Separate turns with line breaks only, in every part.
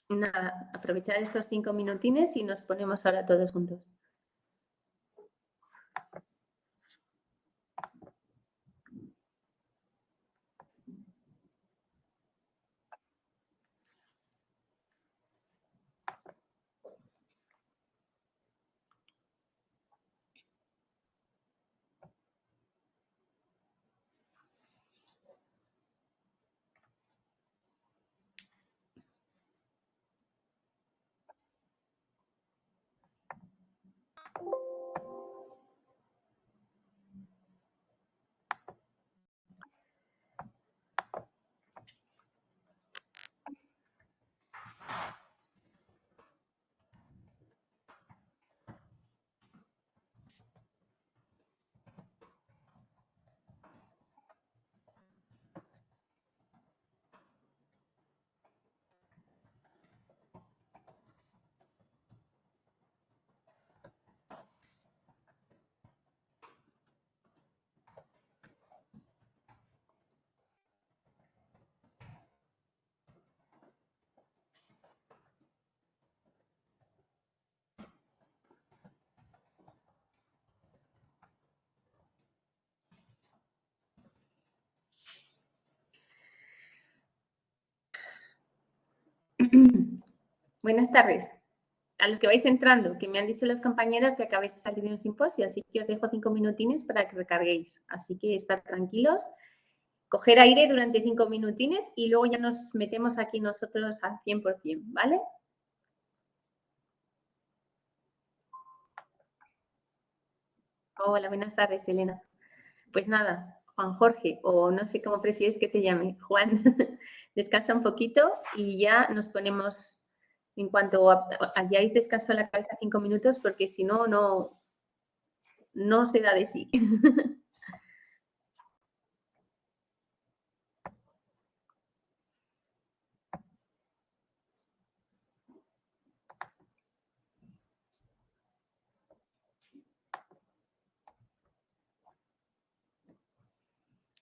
Nada, aprovechar estos 5 minutines y nos ponemos ahora todos juntos. Buenas tardes. A los que vais entrando, que me han dicho las compañeras que acabáis de salir de un simposio, así que os dejo 5 minutines para que recarguéis. Así que estar tranquilos, coger aire durante 5 minutines y luego ya nos metemos aquí nosotros al 100%, ¿vale? Hola, buenas tardes, Elena. Pues nada, Juan Jorge, o no sé cómo prefieres que te llame, Juan, descansa un poquito y ya nos ponemos, en cuanto hayáis descansado la cabeza 5 minutos, porque si no, no se da de sí.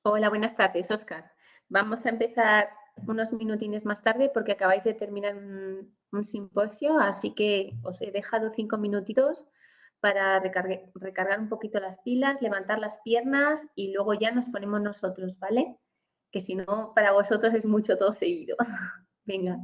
Hola, buenas tardes, Óscar. Vamos a empezar unos minutines más tarde porque acabáis de terminar un simposio, así que os he dejado 5 minutitos para recargar un poquito las pilas, levantar las piernas y luego ya nos ponemos nosotros, ¿vale? Que si no, para vosotros es mucho todo seguido. Venga.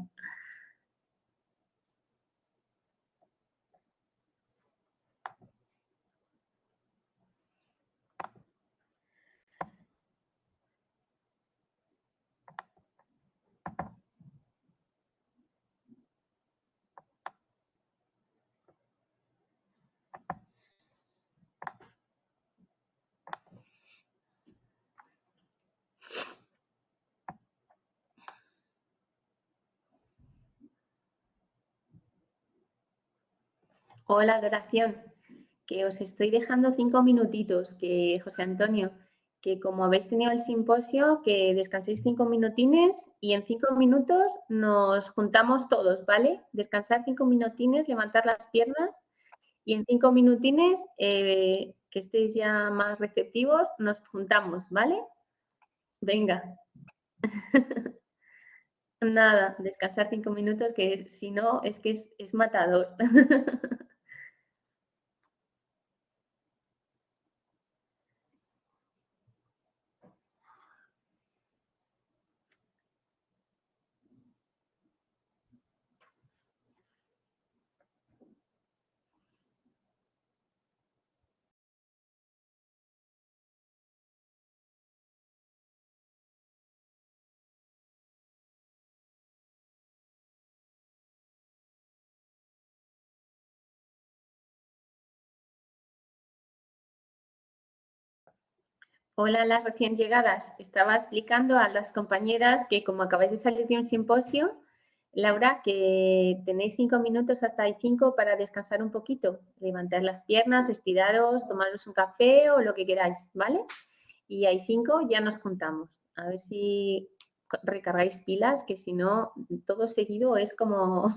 Hola, adoración, que os estoy dejando 5 minutitos, que José Antonio, que como habéis tenido el simposio, que descanséis 5 minutines y en 5 minutos nos juntamos todos, ¿vale? Descansar 5 minutines, levantar las piernas y en 5 minutines, que estéis ya más receptivos, nos juntamos, ¿vale? Venga. Nada, descansar 5 minutos, que si no, es que es matador. Hola, las recién llegadas. Estaba explicando a las compañeras que como acabáis de salir de un simposio, Laura, que tenéis 5 minutos hasta hay 5 para descansar un poquito, levantar las piernas, estiraros, tomaros un café o lo que queráis, ¿vale? Y hay 5, ya nos juntamos. A ver si recargáis pilas, que si no, todo seguido es como...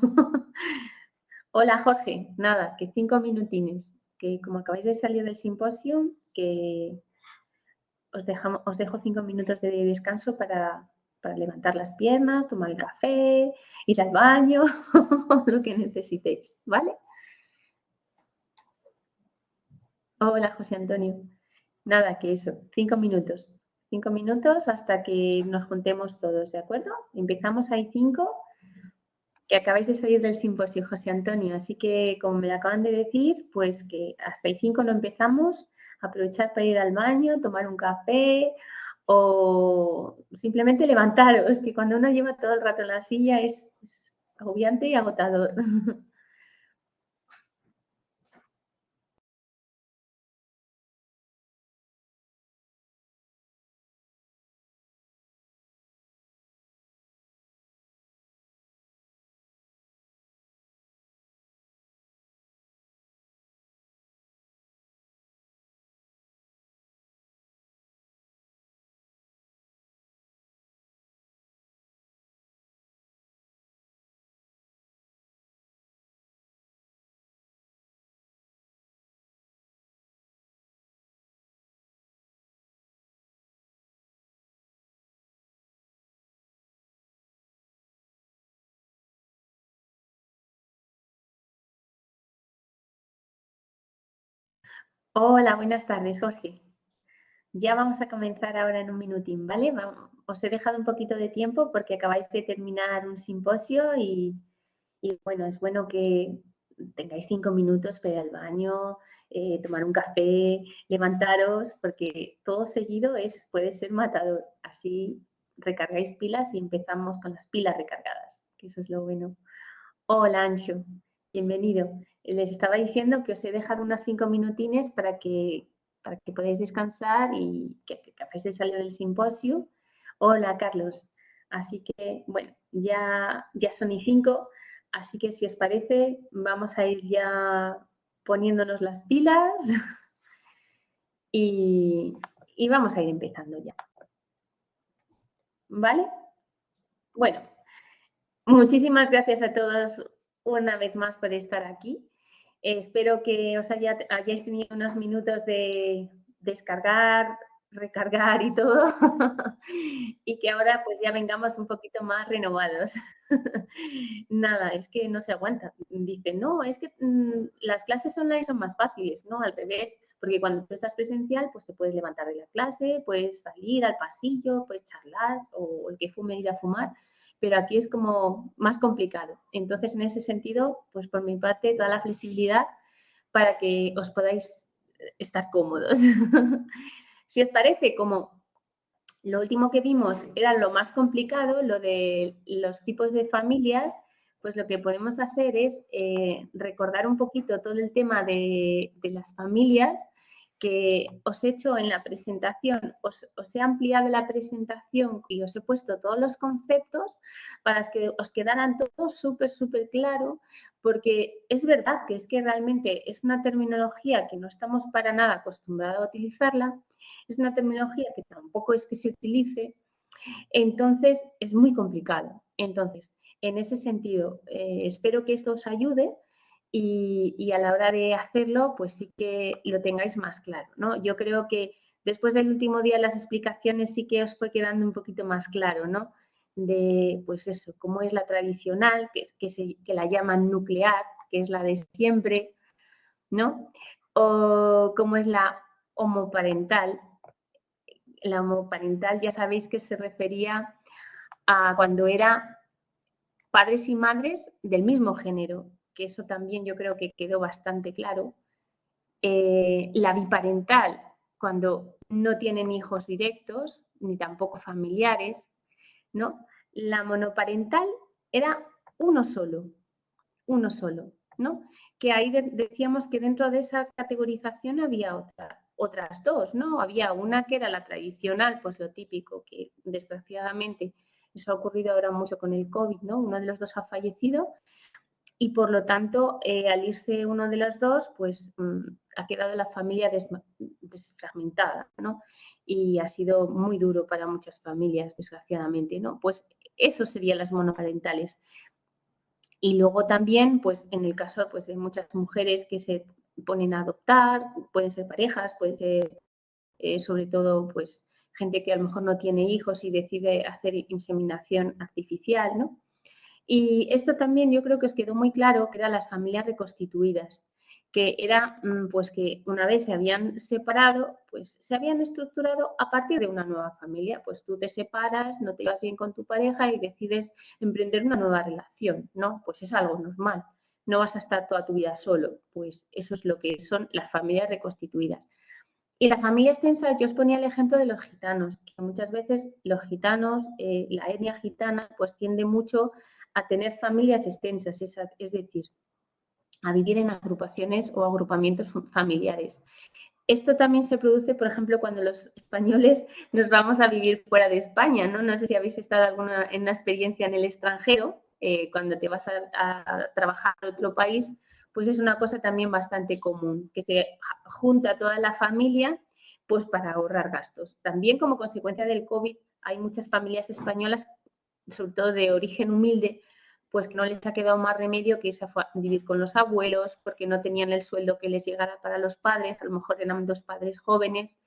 Hola, Jorge. Nada, que 5 minutines, que como acabáis de salir del simposio, que os dejo 5 minutos de descanso para para levantar las piernas, tomar el café, ir al baño, lo que necesitéis, ¿vale? Hola, José Antonio. Nada, que eso, 5 minutos. 5 minutos hasta que nos juntemos todos, ¿de acuerdo? Empezamos ahí 5, que acabáis de salir del simposio, José Antonio. Así que, como me lo acaban de decir, pues que hasta ahí 5 no empezamos. Aprovechar para ir al baño, tomar un café o simplemente levantaros, que cuando uno lleva todo el rato en la silla es agobiante y agotador. Hola, buenas tardes, Jorge. Ya vamos a comenzar ahora en un minutín, ¿vale? Os he dejado un poquito de tiempo porque acabáis de terminar un simposio y bueno, es bueno que tengáis 5 minutos para ir al baño, tomar un café, levantaros, porque todo seguido puede ser matador. Así recargáis pilas y empezamos con las pilas recargadas, que eso es lo bueno. Hola, Ancho, bienvenido. Les estaba diciendo que os he dejado unos 5 minutines para que podáis descansar y que acabáis de salir del simposio. Hola, Carlos. Así que, bueno, ya son y 5, así que si os parece, vamos a ir ya poniéndonos las pilas y, y vamos a ir empezando ya. ¿Vale? Bueno, muchísimas gracias a todos una vez más por estar aquí. Espero que os hayáis tenido unos minutos de descargar, recargar y todo y que ahora pues ya vengamos un poquito más renovados. Nada, es que no se aguanta. Dicen, no, es que las clases online son más fáciles, no, al revés, porque cuando tú estás presencial pues te puedes levantar de la clase, puedes salir al pasillo, puedes charlar o el que fume ir a fumar, pero aquí es como más complicado. Entonces, en ese sentido, pues por mi parte, toda la flexibilidad para que os podáis estar cómodos. Si os parece, como lo último que vimos era lo más complicado, lo de los tipos de familias, pues lo que podemos hacer es recordar un poquito todo el tema de las familias que os he hecho en la presentación, os he ampliado la presentación y os he puesto todos los conceptos para que os quedaran todos súper claro, porque es verdad que es que realmente es una terminología que no estamos para nada acostumbrados a utilizarla, es una terminología que tampoco es que se utilice, entonces es muy complicado. Entonces, en ese sentido, espero que esto os ayude y a la hora de hacerlo, pues sí que lo tengáis más claro, ¿no? Yo creo que después del último día las explicaciones sí que os fue quedando un poquito más claro, ¿no? De, pues eso, cómo es la tradicional, que la llaman nuclear, que es la de siempre, ¿no? O cómo es la homoparental. La homoparental ya sabéis que se refería a cuando era padres y madres del mismo género, que eso también yo creo que quedó bastante claro. La biparental, cuando no tienen hijos directos, ni tampoco familiares, ¿no? La monoparental era uno solo, ¿no? Que ahí decíamos que dentro de esa categorización había otras dos, ¿no? Había una que era la tradicional, pues lo típico, que desgraciadamente eso ha ocurrido ahora mucho con el COVID, ¿no? Uno de los dos ha fallecido y por lo tanto, al irse uno de los dos, pues ha quedado la familia desfragmentada, ¿no? Y ha sido muy duro para muchas familias, desgraciadamente, ¿no? Pues eso serían las monoparentales. Y luego también, pues en el caso pues, de muchas mujeres que se ponen a adoptar, pueden ser parejas, pueden ser sobre todo pues gente que a lo mejor no tiene hijos y decide hacer inseminación artificial, ¿no? Y esto también yo creo que os quedó muy claro que eran las familias reconstituidas, que era pues que una vez se habían separado, pues se habían estructurado a partir de una nueva familia. Pues tú te separas, no te llevas bien con tu pareja y decides emprender una nueva relación, ¿no? Pues es algo normal. No vas a estar toda tu vida solo. Pues eso es lo que son las familias reconstituidas. Y la familia extensa, yo os ponía el ejemplo de los gitanos, que muchas veces los gitanos, la etnia gitana, pues tiende mucho a tener familias extensas, es decir, a vivir en agrupaciones o agrupamientos familiares. Esto también se produce, por ejemplo, cuando los españoles nos vamos a vivir fuera de España, ¿no? No sé si habéis estado en una experiencia en el extranjero, cuando te vas a trabajar a otro país, pues es una cosa también bastante común, que se junta toda la familia pues para ahorrar gastos. También como consecuencia del COVID hay muchas familias españolas, sobre todo de origen humilde, pues que no les ha quedado más remedio que irse a vivir con los abuelos porque no tenían el sueldo que les llegara para los padres, a lo mejor eran dos padres jóvenes.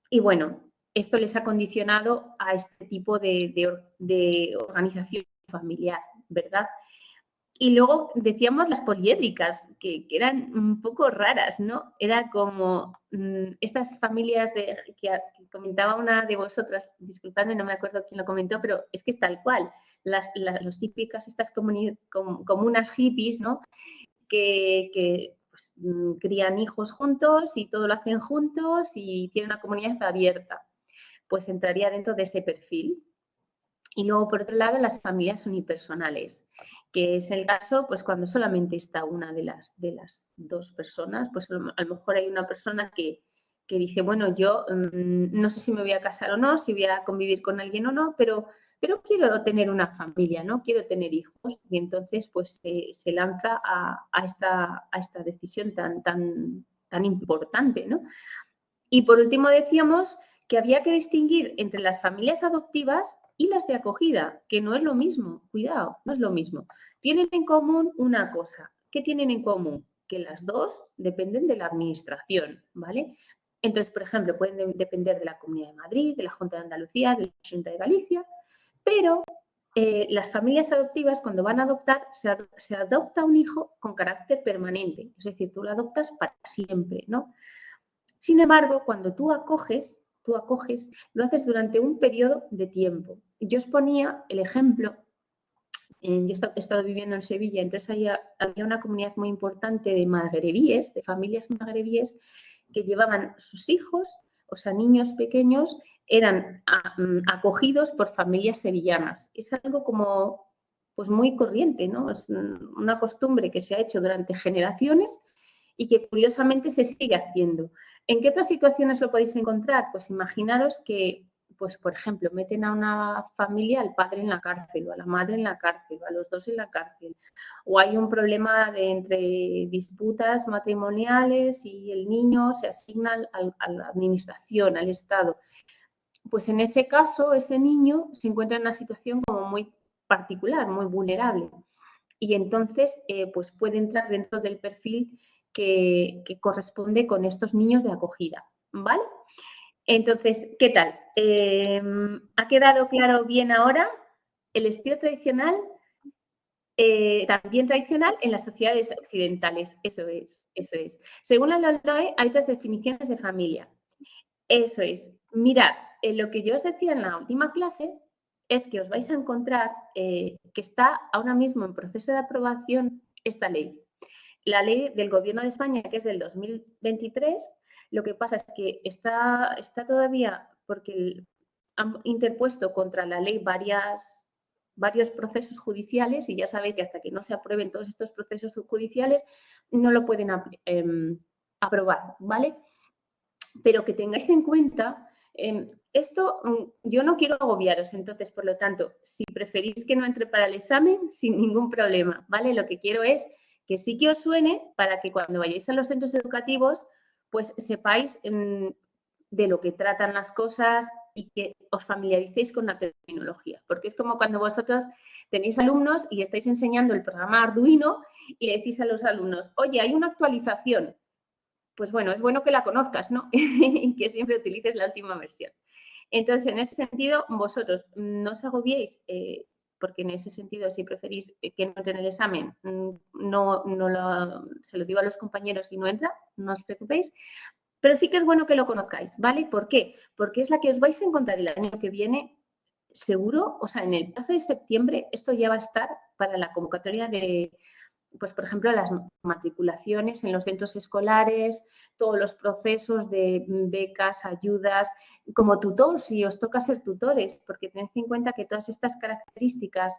Y bueno, esto les ha condicionado a este tipo de organización familiar, ¿verdad? Y luego decíamos las poliédricas, que eran un poco raras, ¿no? Era como estas familias que comentaba una de vosotras, disculpadme, no me acuerdo quién lo comentó, pero es que es tal cual. Los típicas, estas comunas hippies, ¿no? Que pues, crían hijos juntos y todo lo hacen juntos y tienen una comunidad abierta. Pues entraría dentro de ese perfil. Y luego, por otro lado, las familias unipersonales, que es el caso, pues cuando solamente está una de las dos personas, pues a lo mejor hay una persona que dice, bueno, yo no sé si me voy a casar o no, si voy a convivir con alguien o no, pero quiero tener una familia, ¿no? Quiero tener hijos. Y entonces, pues se lanza a esta decisión tan importante, ¿no? Y por último decíamos que había que distinguir entre las familias adoptivas y las de acogida, que no es lo mismo, cuidado, no es lo mismo. Tienen en común una cosa. ¿Qué tienen en común? Que las dos dependen de la administración, ¿vale? Entonces, por ejemplo, pueden depender de la Comunidad de Madrid, de la Junta de Andalucía, de la Junta de Galicia, pero las familias adoptivas, cuando van a adoptar, se adopta un hijo con carácter permanente, es decir, tú lo adoptas para siempre, ¿no? Sin embargo, cuando tú acoges, lo haces durante un periodo de tiempo. Yo os ponía el ejemplo, yo he estado viviendo en Sevilla, entonces había una comunidad muy importante de magrebíes, de familias magrebíes, que llevaban sus hijos, o sea, niños pequeños, eran acogidos por familias sevillanas. Es algo como pues muy corriente, ¿no? Es una costumbre que se ha hecho durante generaciones y que curiosamente se sigue haciendo. ¿En qué otras situaciones lo podéis encontrar? Pues imaginaros que, pues por ejemplo, meten a una familia al padre en la cárcel o a la madre en la cárcel o a los dos en la cárcel, o hay un problema entre disputas matrimoniales y el niño se asigna a la administración, al Estado. Pues en ese caso, ese niño se encuentra en una situación como muy particular, muy vulnerable. Y entonces, pues puede entrar dentro del perfil que corresponde con estos niños de acogida, ¿vale? Entonces, ¿qué tal? ¿Ha quedado claro bien ahora? El estilo tradicional, también tradicional en las sociedades occidentales, eso es, eso es. Según la LOE, hay otras definiciones de familia. Eso es. Mirad, lo que yo os decía en la última clase es que os vais a encontrar que está ahora mismo en proceso de aprobación esta ley. La ley del Gobierno de España, que es del 2023, lo que pasa es que está todavía, porque han interpuesto contra la ley varios procesos judiciales y ya sabéis que hasta que no se aprueben todos estos procesos judiciales no lo pueden aprobar, ¿vale? Pero que tengáis en cuenta, esto yo no quiero agobiaros, entonces, por lo tanto, si preferís que no entre para el examen, sin ningún problema, ¿vale? Lo que quiero es que sí que os suene para que cuando vayáis a los centros educativos, pues sepáis de lo que tratan las cosas y que os familiaricéis con la tecnología, porque es como cuando vosotros tenéis alumnos y estáis enseñando el programa Arduino y le decís a los alumnos, oye, hay una actualización. Pues bueno, es bueno que la conozcas, ¿no? Y que siempre utilices la última versión. Entonces, en ese sentido, vosotros no os agobiéis, porque en ese sentido, si preferís que no entre en el examen, se lo digo a los compañeros y no entra, no os preocupéis. Pero sí que es bueno que lo conozcáis, ¿vale? ¿Por qué? Porque es la que os vais a encontrar el año que viene, seguro, o sea, en el plazo de septiembre, esto ya va a estar para la convocatoria de, pues, por ejemplo, las matriculaciones en los centros escolares, todos los procesos de becas, ayudas, como tutor, si os toca ser tutores, porque tened en cuenta que todas estas características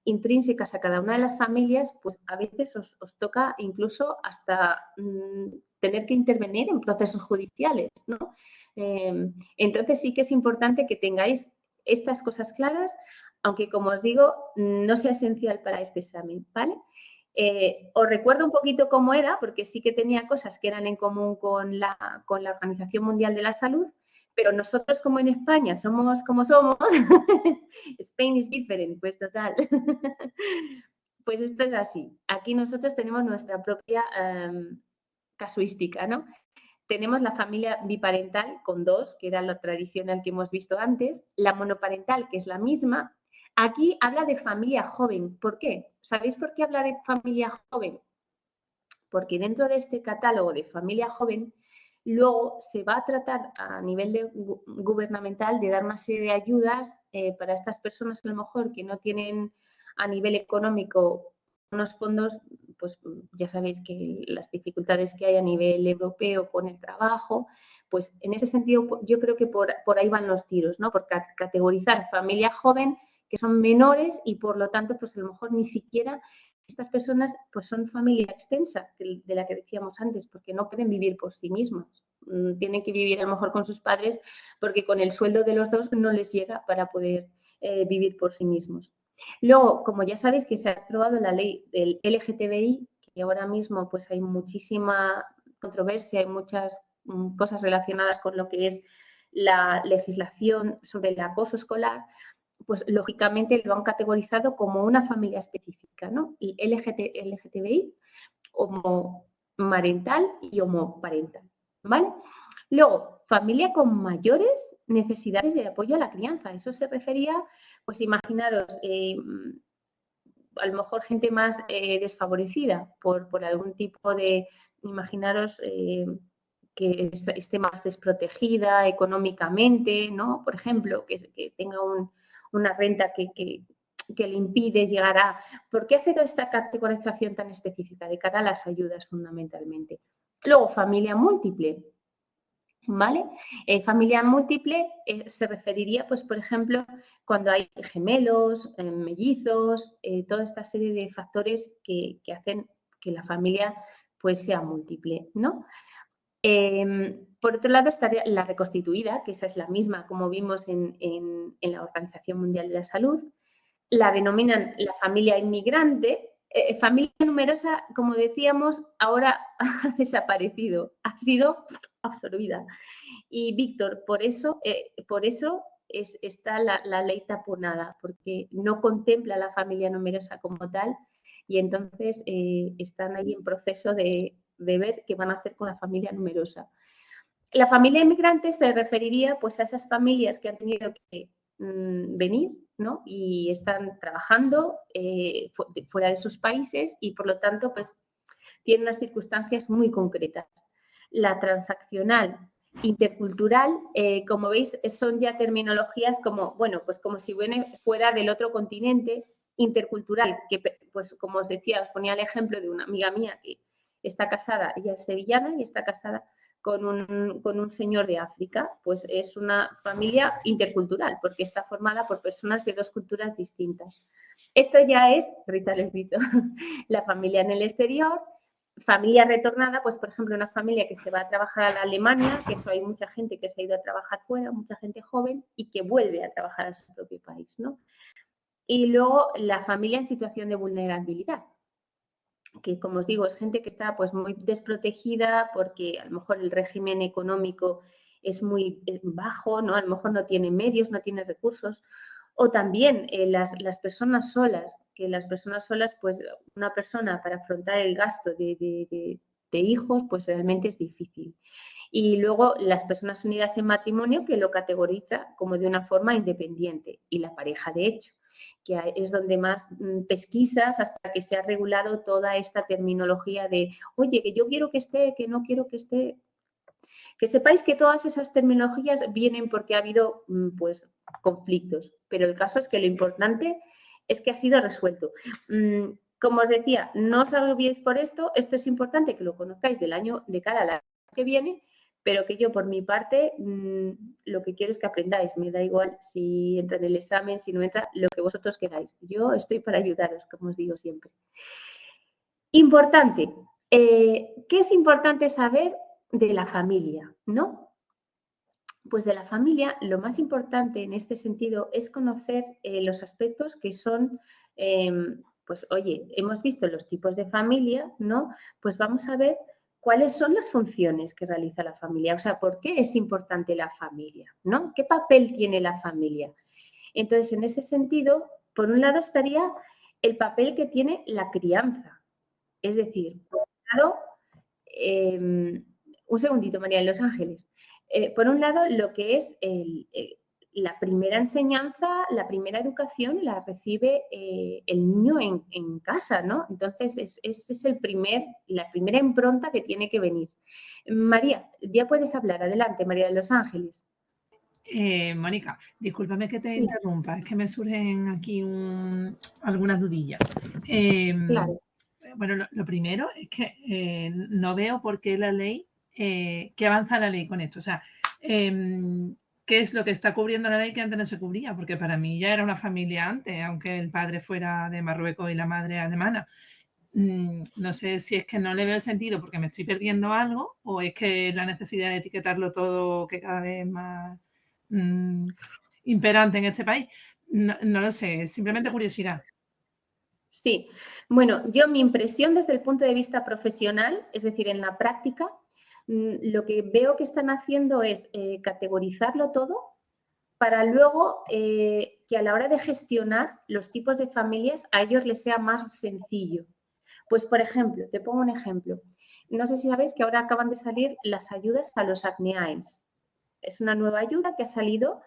intrínsecas a cada una de las familias, pues a veces os toca incluso hasta tener que intervenir en procesos judiciales, ¿no? Entonces sí que es importante que tengáis estas cosas claras, aunque como os digo, no sea esencial para este examen, ¿vale? Os recuerdo un poquito cómo era, porque sí que tenía cosas que eran en común con la Organización Mundial de la Salud, pero nosotros como en España somos como somos, Spain is different, pues total. Pues esto es así. Aquí nosotros tenemos nuestra propia casuística, ¿no? Tenemos la familia biparental con 2, que era lo tradicional que hemos visto antes, la monoparental, que es la misma. Aquí habla de familia joven. ¿Por qué? ¿Sabéis por qué habla de familia joven? Porque dentro de este catálogo de familia joven, luego se va a tratar a nivel gubernamental de dar una serie de ayudas para estas personas a lo mejor que no tienen a nivel económico unos fondos, pues ya sabéis que las dificultades que hay a nivel europeo con el trabajo, pues en ese sentido yo creo que por ahí van los tiros, ¿no? Por categorizar familia joven que son menores y por lo tanto pues a lo mejor ni siquiera estas personas pues son familia extensa de la que decíamos antes, porque no pueden vivir por sí mismos. Tienen que vivir a lo mejor con sus padres porque con el sueldo de los dos no les llega para poder vivir por sí mismos. Luego, como ya sabéis que se ha aprobado la ley del LGTBI, que ahora mismo pues hay muchísima controversia, hay muchas cosas relacionadas con lo que es la legislación sobre el acoso escolar, pues lógicamente lo han categorizado como una familia específica, ¿no? Y LGTBI, homomarental y homoparental, ¿vale? Luego, familia con mayores necesidades de apoyo a la crianza. Eso se refería, pues imaginaros, a lo mejor gente más desfavorecida por algún tipo de, imaginaros que esté más desprotegida económicamente, ¿no? Por ejemplo, que tenga una renta que le impide llegar a... ¿Por qué hace toda esta categorización tan específica de cara a las ayudas fundamentalmente? Luego, familia múltiple, ¿vale? Familia múltiple se referiría, pues, por ejemplo, cuando hay gemelos, mellizos, toda esta serie de factores que hacen que la familia pues sea múltiple, ¿no? Por otro lado estaría la reconstituida, que esa es la misma como vimos en la Organización Mundial de la Salud. La denominan la familia inmigrante. Familia numerosa, como decíamos, ahora ha desaparecido, ha sido absorbida. Y Víctor, por eso está la ley taponada, porque no contempla la familia numerosa como tal y entonces están ahí en proceso de ver qué van a hacer con la familia numerosa. La familia inmigrante se referiría pues a esas familias que han tenido que venir, ¿no? Y están trabajando fuera de sus países y por lo tanto pues tienen unas circunstancias muy concretas. La transaccional intercultural, como veis, son ya terminologías como, bueno, pues como si fuera del otro continente. Intercultural, que pues como os decía, os ponía el ejemplo de una amiga mía que está casada, ella es sevillana y está casada con un señor de África, pues es una familia intercultural, porque está formada por personas de 2 culturas distintas. Esto ya es, Rita les grito, la familia en el exterior. Familia retornada, pues por ejemplo una familia que se va a trabajar a la Alemania, que eso hay mucha gente que se ha ido a trabajar fuera, mucha gente joven y que vuelve a trabajar a su propio país, ¿no? Y luego la familia en situación de vulnerabilidad, que como os digo es gente que está pues muy desprotegida porque a lo mejor el régimen económico es muy bajo, ¿no? A lo mejor no tiene medios, no tiene recursos. O también las personas solas, que las personas solas, pues una persona para afrontar el gasto de hijos, pues realmente es difícil. Y luego las personas unidas en matrimonio, que lo categoriza como de una forma independiente, y la pareja de hecho, que es donde más pesquisas hasta que se ha regulado toda esta terminología de, oye, que yo quiero que esté, que no quiero que esté. Que sepáis que todas esas terminologías vienen porque ha habido pues conflictos, pero el caso es que lo importante es que ha sido resuelto. Como os decía, no os agobiéis por esto es importante que lo conozcáis de cara al año que viene, pero que yo por mi parte lo que quiero es que aprendáis, me da igual si entra en el examen, si no entra, lo que vosotros queráis. Yo estoy para ayudaros, como os digo siempre. Importante, ¿qué es importante saber de la familia, no? Pues de la familia, lo más importante en este sentido es conocer los aspectos que son, pues oye, hemos visto los tipos de familia, ¿no? Pues vamos a ver cuáles son las funciones que realiza la familia, o sea, ¿por qué es importante la familia, ¿no? ¿Qué papel tiene la familia? Entonces, en ese sentido, por un lado estaría el papel que tiene la crianza, es decir, por un lado, un segundito, María, en Los Ángeles. Por un lado, lo que es la primera enseñanza, la primera educación la recibe el niño en casa, ¿no? Entonces, ese es la primera impronta que tiene que venir. María, ya puedes hablar. Adelante, María de Los Ángeles.
Mónica, discúlpame que te
Sí,
interrumpa, es que me surgen aquí algunas dudillas.
claro.
Bueno, lo primero es que no veo por qué la ley, qué avanza la ley con esto. O sea, ¿qué es lo que está cubriendo la ley que antes no se cubría? Porque para mí ya era una familia antes, aunque el padre fuera de Marruecos y la madre alemana. No sé si es que no le veo el sentido porque me estoy perdiendo algo o es que la necesidad de etiquetarlo todo que cada vez más imperante en este país. No lo sé, simplemente curiosidad.
Sí, bueno, yo mi impresión desde el punto de vista profesional, es decir, en la práctica, lo que veo que están haciendo es categorizarlo todo para luego que a la hora de gestionar los tipos de familias a ellos les sea más sencillo. Pues, por ejemplo, te pongo un ejemplo. No sé si sabéis que ahora acaban de salir las ayudas a los ACNEAES. Es una nueva ayuda que ha salido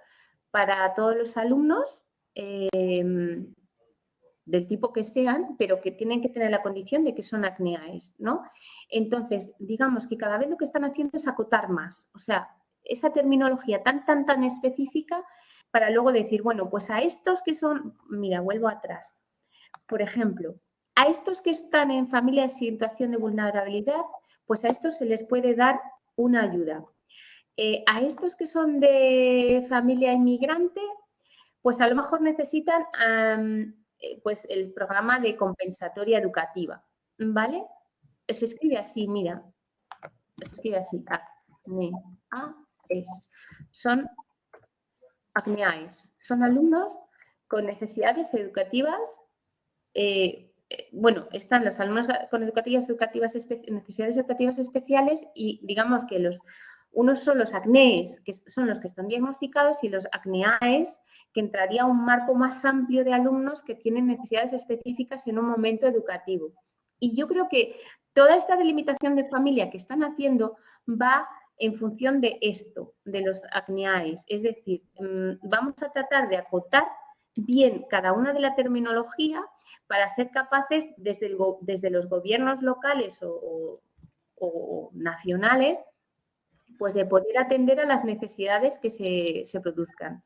para todos los alumnos del tipo que sean, pero que tienen que tener la condición de que son acneaes, ¿no? Entonces, digamos que cada vez lo que están haciendo es acotar más, o sea, esa terminología tan específica para luego decir, bueno, pues a estos que son, mira, vuelvo atrás, por ejemplo, a estos que están en familia de situación de vulnerabilidad, pues a estos se les puede dar una ayuda. A estos que son de familia inmigrante, pues a lo mejor necesitan pues el programa de compensatoria educativa, ¿vale? Se escribe así, mira, se escribe así, ACNEAES. Son ACNEAES, son alumnos con necesidades educativas, bueno, están los alumnos con necesidades educativas especiales y digamos que unos son los acnées, que son los que están diagnosticados, y los acneaes, que entraría a un marco más amplio de alumnos que tienen necesidades específicas en un momento educativo. Y yo creo que toda esta delimitación de familia que están haciendo va en función de esto, de los acneaes. Es decir, vamos a tratar de acotar bien cada una de la terminología para ser capaces desde los gobiernos locales o nacionales, pues de poder atender a las necesidades que se produzcan.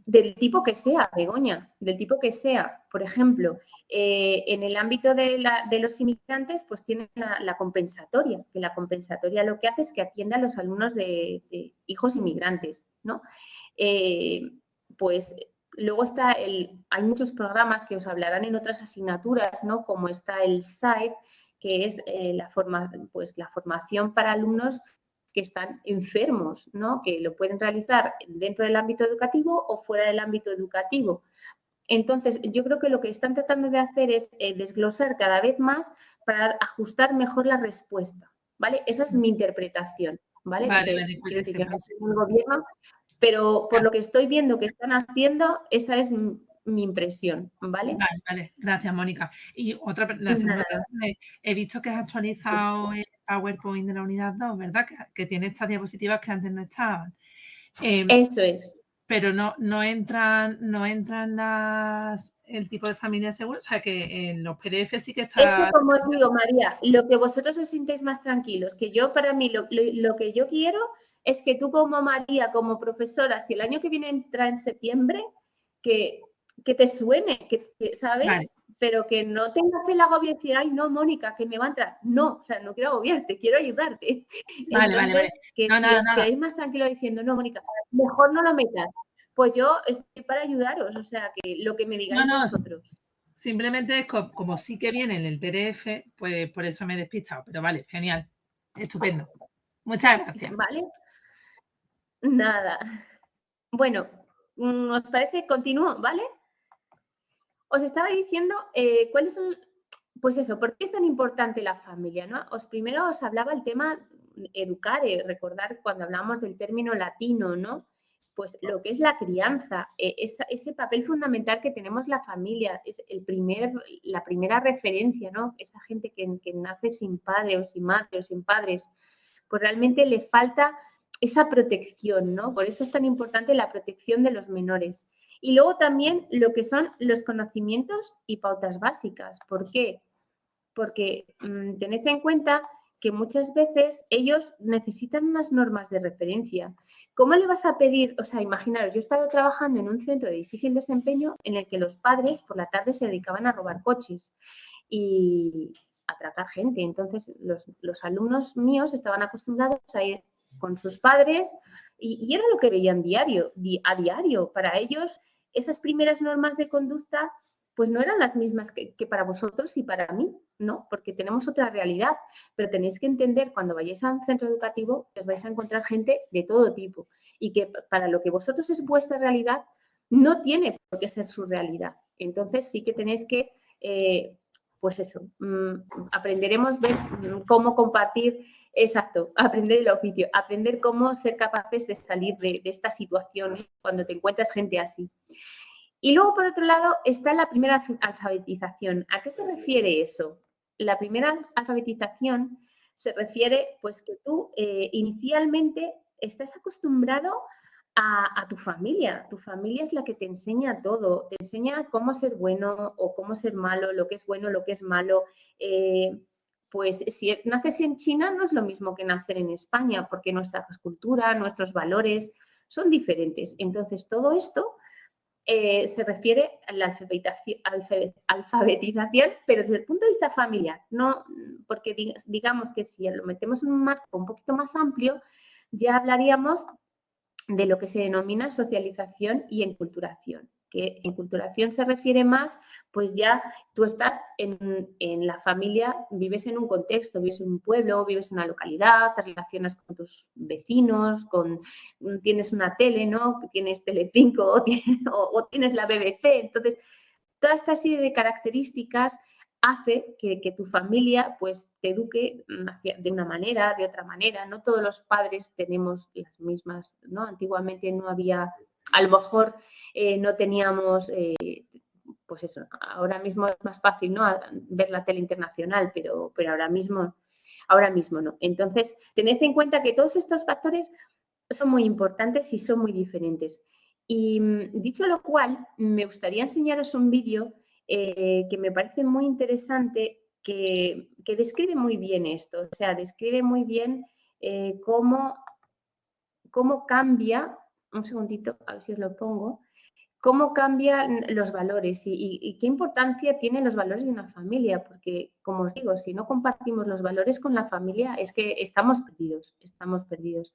Del tipo que sea, Begoña, del tipo que sea. Por ejemplo, en el ámbito de los inmigrantes, pues tienen la compensatoria, que la compensatoria lo que hace es que atienda a los alumnos de hijos inmigrantes, ¿no? Pues luego hay muchos programas que os hablarán en otras asignaturas, ¿no? Como está el SAEP, que es la formación para alumnos que están enfermos, ¿no? Que lo pueden realizar dentro del ámbito educativo o fuera del ámbito educativo. Entonces, yo creo que lo que están tratando de hacer es desglosar cada vez más para ajustar mejor la respuesta, ¿vale? Esa es mi interpretación, ¿vale?
Vale,
Quiero decir que no soy un gobierno, pero por lo que estoy viendo que están haciendo, esa es mi impresión, ¿vale?
Vale, gracias, Mónica. Y la segunda pregunta es, he visto que has actualizado el PowerPoint de la unidad 2, ¿verdad? Que tiene estas diapositivas que antes no estaban.
Eso es.
Pero no entran el tipo de familia seguro, o sea que en los PDF sí que está...
Eso, como os digo, María, lo que vosotros os sintéis más tranquilos, que yo, para mí, lo que yo quiero es que tú como María, como profesora, si el año que viene entra en septiembre, que te suene, ¿sabes? Vale. Pero que no tengas el agobio de decir, ay, no, Mónica, que me va a entrar. No, o sea, no quiero agobiarte, quiero ayudarte.
Vale, entonces, vale.
Que no, si os quedáis más tranquilos diciendo, no, Mónica, mejor no lo metas. Pues yo estoy para ayudaros, o sea, que lo que me digáis vosotros.
Simplemente es como sí que viene en el PDF, pues por eso me he despistado. Pero vale, genial. Estupendo. Muchas gracias.
Vale. Nada. Bueno, ¿os parece? Continúo, ¿vale? Os estaba diciendo cuáles son, pues eso, ¿por qué es tan importante la familia, ¿no? Primero os hablaba el tema educar, recordar cuando hablamos del término latino, ¿no? Pues lo que es la crianza, ese papel fundamental que tenemos la familia, es la primera referencia, ¿no? Esa gente que nace sin padre o sin madre o sin padres, pues realmente le falta esa protección, ¿no? Por eso es tan importante la protección de los menores. Y luego también lo que son los conocimientos y pautas básicas. ¿Por qué? Porque tened en cuenta que muchas veces ellos necesitan unas normas de referencia. ¿Cómo le vas a pedir? O sea, imaginaros, yo he estado trabajando en un centro de difícil desempeño en el que los padres por la tarde se dedicaban a robar coches y atracar gente. Entonces, los alumnos míos estaban acostumbrados a ir con sus padres y era lo que veían a diario. Para ellos, esas primeras normas de conducta pues no eran las mismas que para vosotros y para mí, ¿no? Porque tenemos otra realidad, pero tenéis que entender cuando vayáis a un centro educativo que os vais a encontrar gente de todo tipo y que para lo que vosotros es vuestra realidad no tiene por qué ser su realidad. Entonces sí que tenéis que, pues eso, aprenderemos a ver cómo compartir, exacto, aprender el oficio, aprender cómo ser capaces de salir de esta situación cuando te encuentras gente así. Y luego, por otro lado, está la primera alfabetización. ¿A qué se refiere eso? La primera alfabetización se refiere, pues, que tú inicialmente estás acostumbrado a tu familia. Tu familia es la que te enseña todo. Te enseña cómo ser bueno o cómo ser malo, lo que es bueno, lo que es malo. Pues si naces en China no es lo mismo que nacer en España, porque nuestra cultura, nuestros valores son diferentes. Entonces, todo esto se refiere a la alfabetización, pero desde el punto de vista familiar, no, porque digamos que si lo metemos en un marco un poquito más amplio, ya hablaríamos de lo que se denomina socialización y enculturación, que enculturación se refiere más, pues ya tú estás en la familia, vives en un contexto, vives en un pueblo, vives en una localidad, te relacionas con tus vecinos, tienes una tele, ¿no? Tienes Telecinco o tienes la BBC. Entonces, toda esta serie de características hace que tu familia pues te eduque de una manera, de otra manera. No todos los padres tenemos las mismas, ¿no? Antiguamente no había, a lo mejor no teníamos, pues eso, ahora mismo es más fácil, ¿no? Ver la tele internacional, pero ahora mismo no. Entonces, tened en cuenta que todos estos factores son muy importantes y son muy diferentes. Y dicho lo cual, me gustaría enseñaros un vídeo que me parece muy interesante, que describe muy bien esto, o sea, describe muy bien cómo cambia, un segundito, a ver si os lo pongo, cómo cambian los valores y qué importancia tienen los valores de una familia, porque, como os digo, si no compartimos los valores con la familia, es que estamos perdidos.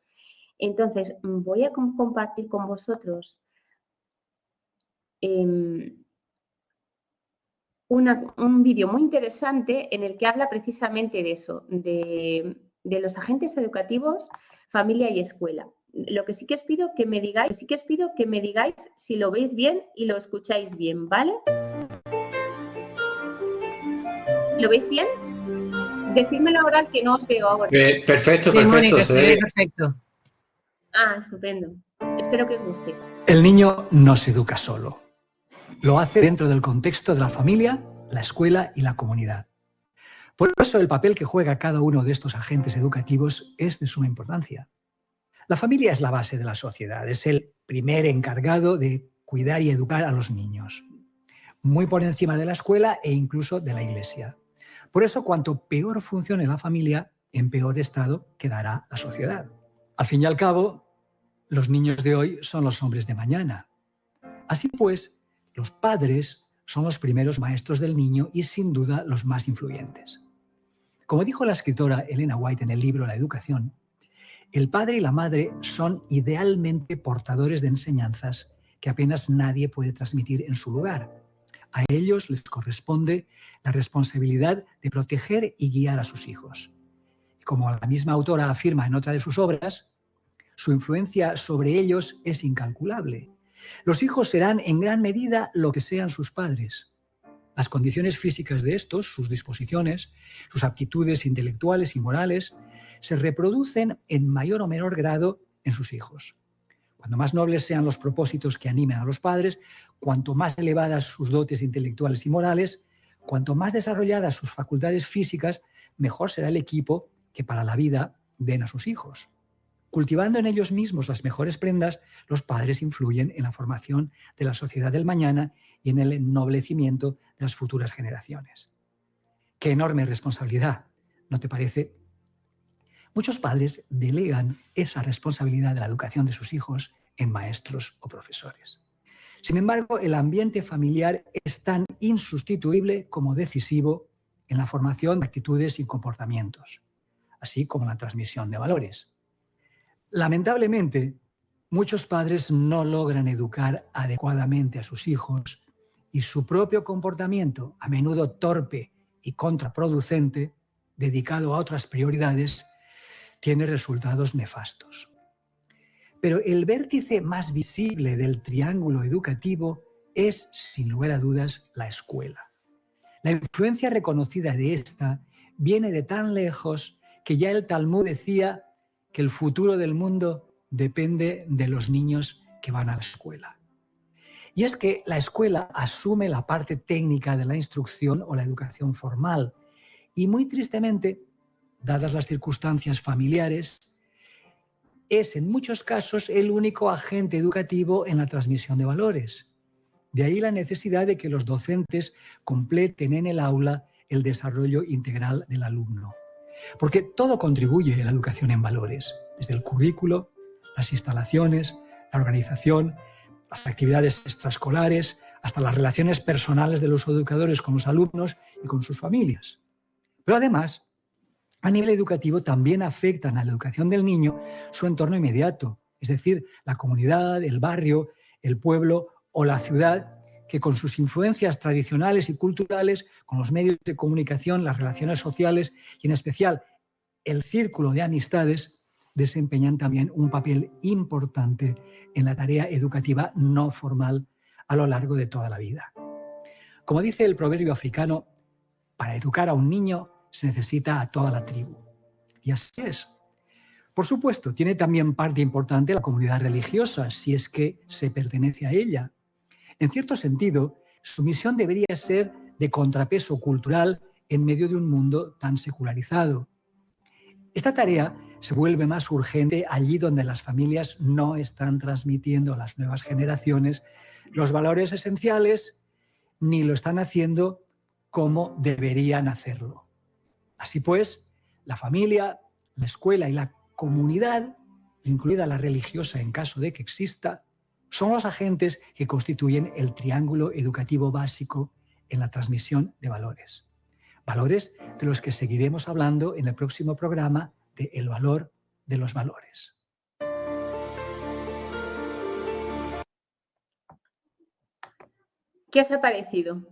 Entonces, voy a compartir con vosotros un vídeo muy interesante en el que habla precisamente de eso, de los agentes educativos, familia y escuela. Lo que sí que os pido que me digáis, si lo veis bien y lo escucháis bien, ¿vale? ¿Lo veis bien? Decídmelo ahora que no os veo ahora.
Perfecto.
Perfecto.
Ah, estupendo. Espero que os guste.
El niño no se educa solo. Lo hace dentro del contexto de la familia, la escuela y la comunidad. Por eso el papel que juega cada uno de estos agentes educativos es de suma importancia. La familia es la base de la sociedad, es el primer encargado de cuidar y educar a los niños, muy por encima de la escuela e incluso de la iglesia. Por eso, cuanto peor funcione la familia, en peor estado quedará la sociedad. Al fin y al cabo, los niños de hoy son los hombres de mañana. Así pues, los padres son los primeros maestros del niño y sin duda los más influyentes. Como dijo la escritora Elena White en el libro La educación, el padre y la madre son idealmente portadores de enseñanzas que apenas nadie puede transmitir en su lugar. A ellos les corresponde la responsabilidad de proteger y guiar a sus hijos. Y como la misma autora afirma en otra de sus obras, su influencia sobre ellos es incalculable. Los hijos serán en gran medida lo que sean sus padres. Las condiciones físicas de estos, sus disposiciones, sus aptitudes intelectuales y morales, se reproducen en mayor o menor grado en sus hijos. Cuanto más nobles sean los propósitos que animan a los padres, cuanto más elevadas sus dotes intelectuales y morales, cuanto más desarrolladas sus facultades físicas, mejor será el equipo que para la vida den a sus hijos. Cultivando en ellos mismos las mejores prendas, los padres influyen en la formación de la sociedad del mañana y en el ennoblecimiento de las futuras generaciones. ¡Qué enorme responsabilidad! ¿No te parece? Muchos padres delegan esa responsabilidad de la educación de sus hijos en maestros o profesores. Sin embargo, el ambiente familiar es tan insustituible como decisivo en la formación de actitudes y comportamientos, así como en la transmisión de valores. Lamentablemente, muchos padres no logran educar adecuadamente a sus hijos y su propio comportamiento, a menudo torpe y contraproducente, dedicado a otras prioridades, tiene resultados nefastos. Pero el vértice más visible del triángulo educativo es, sin lugar a dudas, la escuela. La influencia reconocida de esta viene de tan lejos que ya el Talmud decía que el futuro del mundo depende de los niños que van a la escuela. Y es que la escuela asume la parte técnica de la instrucción o la educación formal y muy tristemente, dadas las circunstancias familiares, es en muchos casos el único agente educativo en la transmisión de valores. De ahí la necesidad de que los docentes completen en el aula el desarrollo integral del alumno. Porque todo contribuye a la educación en valores, desde el currículo, las instalaciones, la organización, las actividades extraescolares, hasta las relaciones personales de los educadores con los alumnos y con sus familias. Pero además, a nivel educativo también afectan a la educación del niño su entorno inmediato, es decir, la comunidad, el barrio, el pueblo o la ciudad, que con sus influencias tradicionales y culturales, con los medios de comunicación, las relaciones sociales y en especial el círculo de amistades, desempeñan también un papel importante en la tarea educativa no formal a lo largo de toda la vida. Como dice el proverbio africano, para educar a un niño se necesita a toda la tribu. Y así es. Por supuesto, tiene también parte importante la comunidad religiosa, si es que se pertenece a ella. En cierto sentido, su misión debería ser de contrapeso cultural en medio de un mundo tan secularizado. Esta tarea se vuelve más urgente allí donde las familias no están transmitiendo a las nuevas generaciones los valores esenciales ni lo están haciendo como deberían hacerlo. Así pues, la familia, la escuela y la comunidad, incluida la religiosa en caso de que exista, son los agentes que constituyen el triángulo educativo básico en la transmisión de valores. Valores de los que seguiremos hablando en el próximo programa de El valor de los valores.
¿Qué os ha parecido?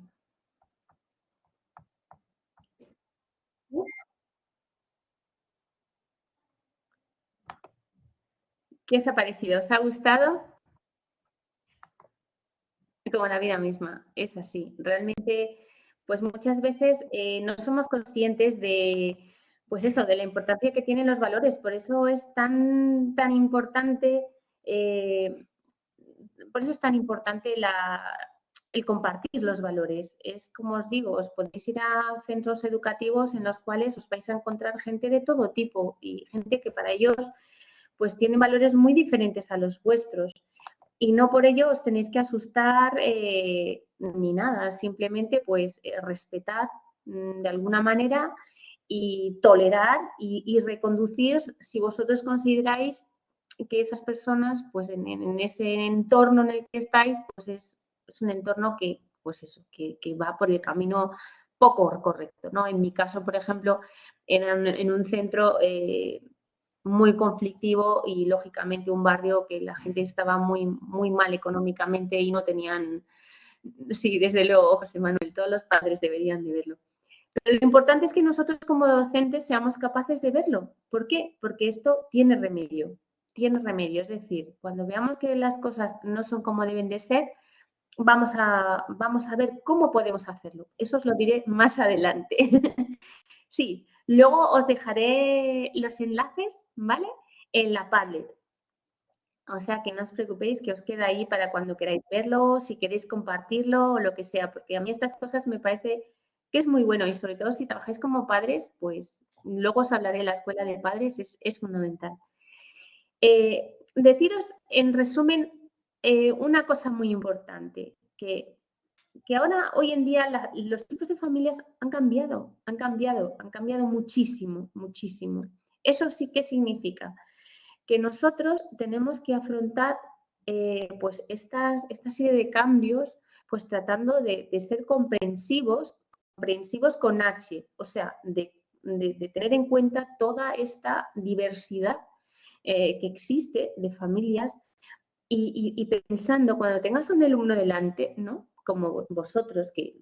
¿Qué os ha parecido? ¿Os ha gustado? Como la vida misma, es así. Realmente, pues muchas veces no somos conscientes de, pues eso, de la importancia que tienen los valores. Por eso es tan importante, por eso es tan importante el compartir los valores. Es como os digo, os podéis ir a centros educativos en los cuales os vais a encontrar gente de todo tipo y gente que para ellos pues tiene valores muy diferentes a los vuestros. Y no por ello os tenéis que asustar ni nada, simplemente pues respetar de alguna manera y tolerar y reconducir si vosotros consideráis que esas personas, pues en ese entorno en el que estáis, pues es un entorno que, pues eso, que va por el camino poco correcto, ¿no? En mi caso, por ejemplo, en un centro muy conflictivo y, lógicamente, un barrio que la gente estaba muy, muy mal económicamente y no tenían... Sí, desde luego, José Manuel, todos los padres deberían de verlo. Pero lo importante es que nosotros como docentes seamos capaces de verlo. ¿Por qué? Porque esto tiene remedio. Tiene remedio. Es decir, cuando veamos que las cosas no son como deben de ser, vamos a ver cómo podemos hacerlo. Eso os lo diré más adelante. Sí, luego os dejaré los enlaces, ¿vale? En la Padlet. O sea, que no os preocupéis, que os queda ahí para cuando queráis verlo, si queréis compartirlo o lo que sea, porque a mí estas cosas me parece que es muy bueno y sobre todo si trabajáis como padres, pues luego os hablaré de la escuela de padres, es fundamental. Deciros, en resumen, una cosa muy importante, que ahora, hoy en día, los tipos de familias han cambiado muchísimo, muchísimo. Eso sí que significa que nosotros tenemos que afrontar pues esta serie de cambios, pues tratando de ser comprensivos con H, o sea, de tener en cuenta toda esta diversidad que existe de familias y pensando, cuando tengas a un alumno delante, ¿no? Como vosotros, que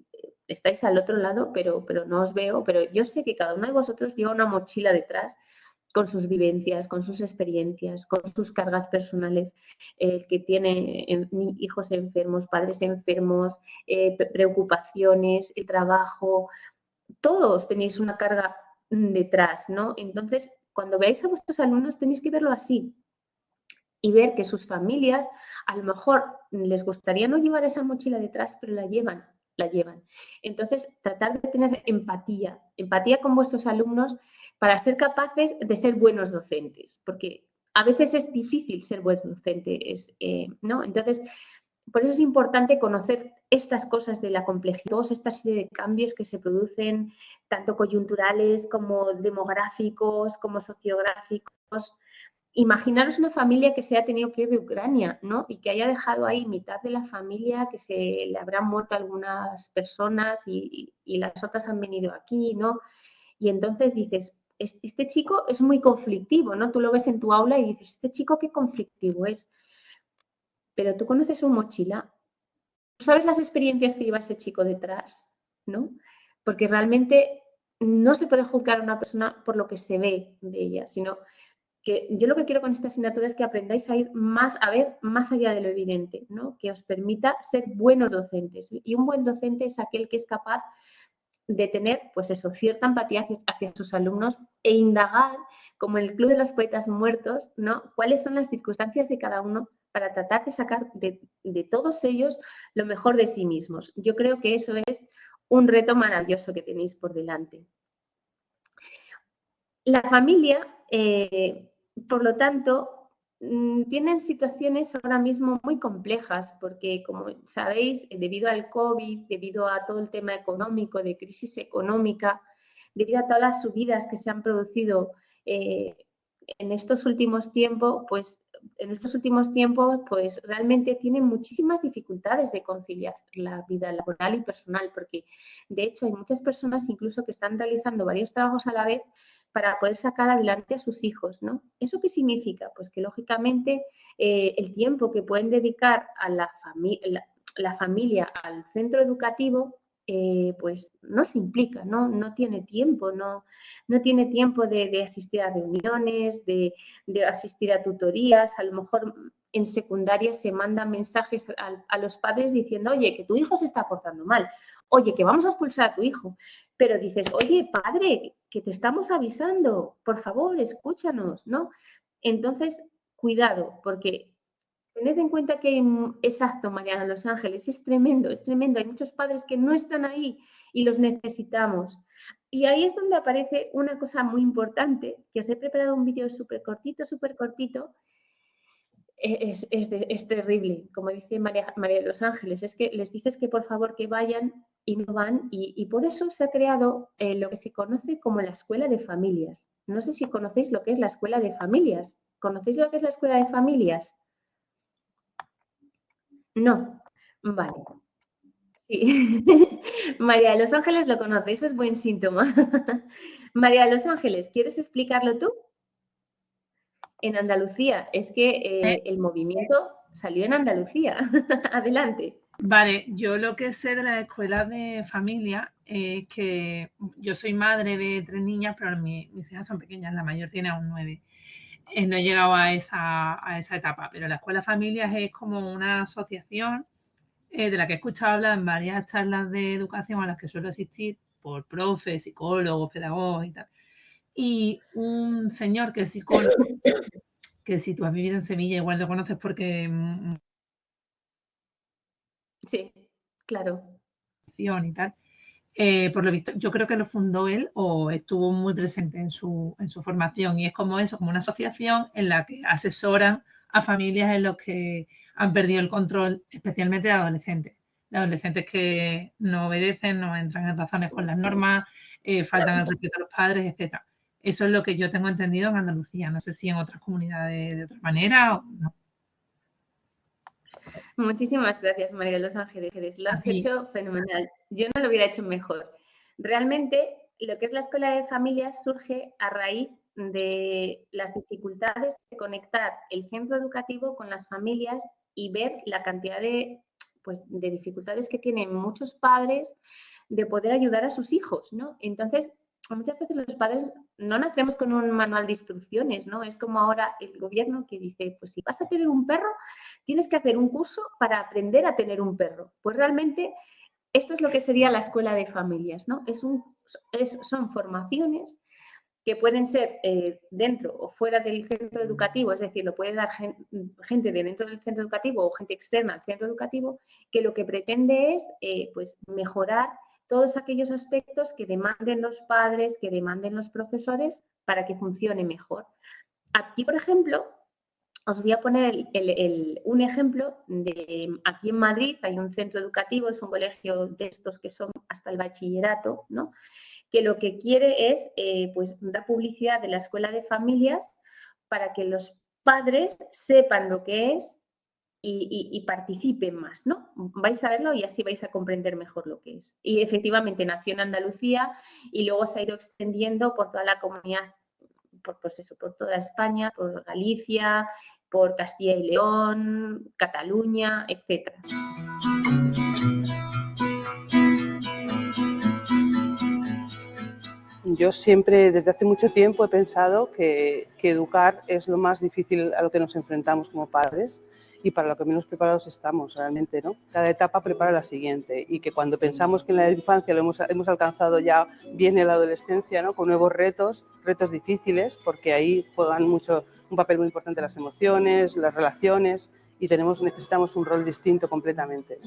estáis al otro lado, pero no os veo, pero yo sé que cada uno de vosotros lleva una mochila detrás con sus vivencias, con sus experiencias, con sus cargas personales, que tiene hijos enfermos, padres enfermos, preocupaciones, el trabajo, todos tenéis una carga detrás, ¿no? Entonces, cuando veáis a vuestros alumnos tenéis que verlo así y ver que sus familias a lo mejor les gustaría no llevar esa mochila detrás, pero la llevan. Entonces, tratar de tener empatía con vuestros alumnos para ser capaces de ser buenos docentes, porque a veces es difícil ser buen docente, ¿no? Entonces, por eso es importante conocer estas cosas de la complejidad, todas estas serie de cambios que se producen, tanto coyunturales como demográficos, como sociográficos. Imaginaros una familia que se ha tenido que ir de Ucrania, ¿no? Y que haya dejado ahí mitad de la familia, que se le habrán muerto algunas personas y las otras han venido aquí, ¿no? Y entonces dices, este chico es muy conflictivo, ¿no? Tú lo ves en tu aula y dices, este chico qué conflictivo es. Pero tú conoces su mochila, tú sabes las experiencias que lleva ese chico detrás, ¿no? Porque realmente no se puede juzgar a una persona por lo que se ve de ella, sino que yo lo que quiero con esta asignatura es que aprendáis a ir a ver más allá de lo evidente, ¿no? Que os permita ser buenos docentes. Y un buen docente es aquel que es capaz de tener, pues eso, cierta empatía hacia sus alumnos e indagar, como en el Club de los Poetas Muertos, ¿no? Cuáles son las circunstancias de cada uno para tratar de sacar de todos ellos lo mejor de sí mismos. Yo creo que eso es un reto maravilloso que tenéis por delante. La familia, por lo tanto, tienen situaciones ahora mismo muy complejas porque, como sabéis, debido al COVID, debido a todo el tema económico, de crisis económica, debido a todas las subidas que se han producido en estos últimos tiempos, pues realmente tienen muchísimas dificultades de conciliar la vida laboral y personal, porque de hecho hay muchas personas incluso que están realizando varios trabajos a la vez para poder sacar adelante a sus hijos, ¿no? ¿Eso qué significa? Pues que, lógicamente, el tiempo que pueden dedicar a la familia al centro educativo, pues no se implica, no tiene tiempo, no tiene tiempo de asistir a reuniones, de asistir a tutorías. A lo mejor en secundaria se mandan mensajes a los padres diciendo, oye, que tu hijo se está portando mal, oye, que vamos a expulsar a tu hijo. Pero dices, oye, padre, que te estamos avisando, por favor, escúchanos, ¿no? Entonces, cuidado, porque tened en cuenta que exacto, Mariana, Los Ángeles, es tremendo, hay muchos padres que no están ahí y los necesitamos. Y ahí es donde aparece una cosa muy importante, que os he preparado un vídeo súper cortito, es terrible, como dice María de Los Ángeles, es que les dices que por favor que vayan y no van, y por eso se ha creado lo que se conoce como la escuela de familias. No sé si conocéis lo que es la escuela de familias. ¿Conocéis lo que es la escuela de familias? No. Vale. Sí. María de Los Ángeles lo conoce, eso es buen síntoma. María de Los Ángeles, ¿quieres explicarlo tú? En Andalucía, es que el movimiento salió en Andalucía. Adelante.
Vale, yo lo que sé de las escuelas de familia es que yo soy madre de 3 niñas, pero mis hijas son pequeñas, la mayor tiene aún 9. No he llegado a esa etapa, pero la escuela de familias es como una asociación de la que he escuchado hablar en varias charlas de educación a las que suelo asistir por profes, psicólogos, pedagogos y tal. Y un señor que es psicólogo, que si tú has vivido en Sevilla igual lo conoces porque
Sí, claro.
y tal. Por lo visto, yo creo que lo fundó él o estuvo muy presente en su formación y es como eso, como una asociación en la que asesoran a familias en los que han perdido el control, especialmente de adolescentes que no obedecen, no entran en razones con las normas, faltan el respeto a los padres, etcétera. Eso es lo que yo tengo entendido en Andalucía. No sé si en otras comunidades de otra manera o no.
Muchísimas gracias, María de Los Ángeles. Lo has hecho fenomenal. Yo no lo hubiera hecho mejor. Realmente, lo que es la escuela de familias surge a raíz de las dificultades de conectar el centro educativo con las familias y ver la cantidad de dificultades que tienen muchos padres de poder ayudar a sus hijos, ¿no? Entonces, muchas veces los padres no nacemos con un manual de instrucciones, ¿no? Es como ahora el gobierno que dice, pues si vas a tener un perro, tienes que hacer un curso para aprender a tener un perro. Pues realmente esto es lo que sería la escuela de familias, ¿no? Son formaciones que pueden ser dentro o fuera del centro educativo, es decir, lo puede dar gente de dentro del centro educativo o gente externa al centro educativo, que lo que pretende es mejorar todos aquellos aspectos que demanden los padres, que demanden los profesores para que funcione mejor. Aquí, por ejemplo, os voy a poner un ejemplo de aquí en Madrid hay un centro educativo, es un colegio de estos que son hasta el bachillerato, ¿no? Que lo que quiere es dar publicidad de la escuela de familias para que los padres sepan lo que es y participen más, ¿no? Vais a verlo y así vais a comprender mejor lo que es. Y efectivamente nació en Andalucía y luego se ha ido extendiendo por toda la comunidad, por toda España, por Galicia, por Castilla y León, Cataluña, etcétera.
Yo siempre, desde hace mucho tiempo, he pensado que educar es lo más difícil a lo que nos enfrentamos como padres y para lo que menos preparados estamos realmente, ¿no? Cada etapa prepara la siguiente y que cuando pensamos que en la infancia lo hemos alcanzado ya viene la adolescencia, ¿no? Con nuevos retos difíciles, porque ahí juegan un papel muy importante las emociones, las relaciones y necesitamos un rol distinto completamente.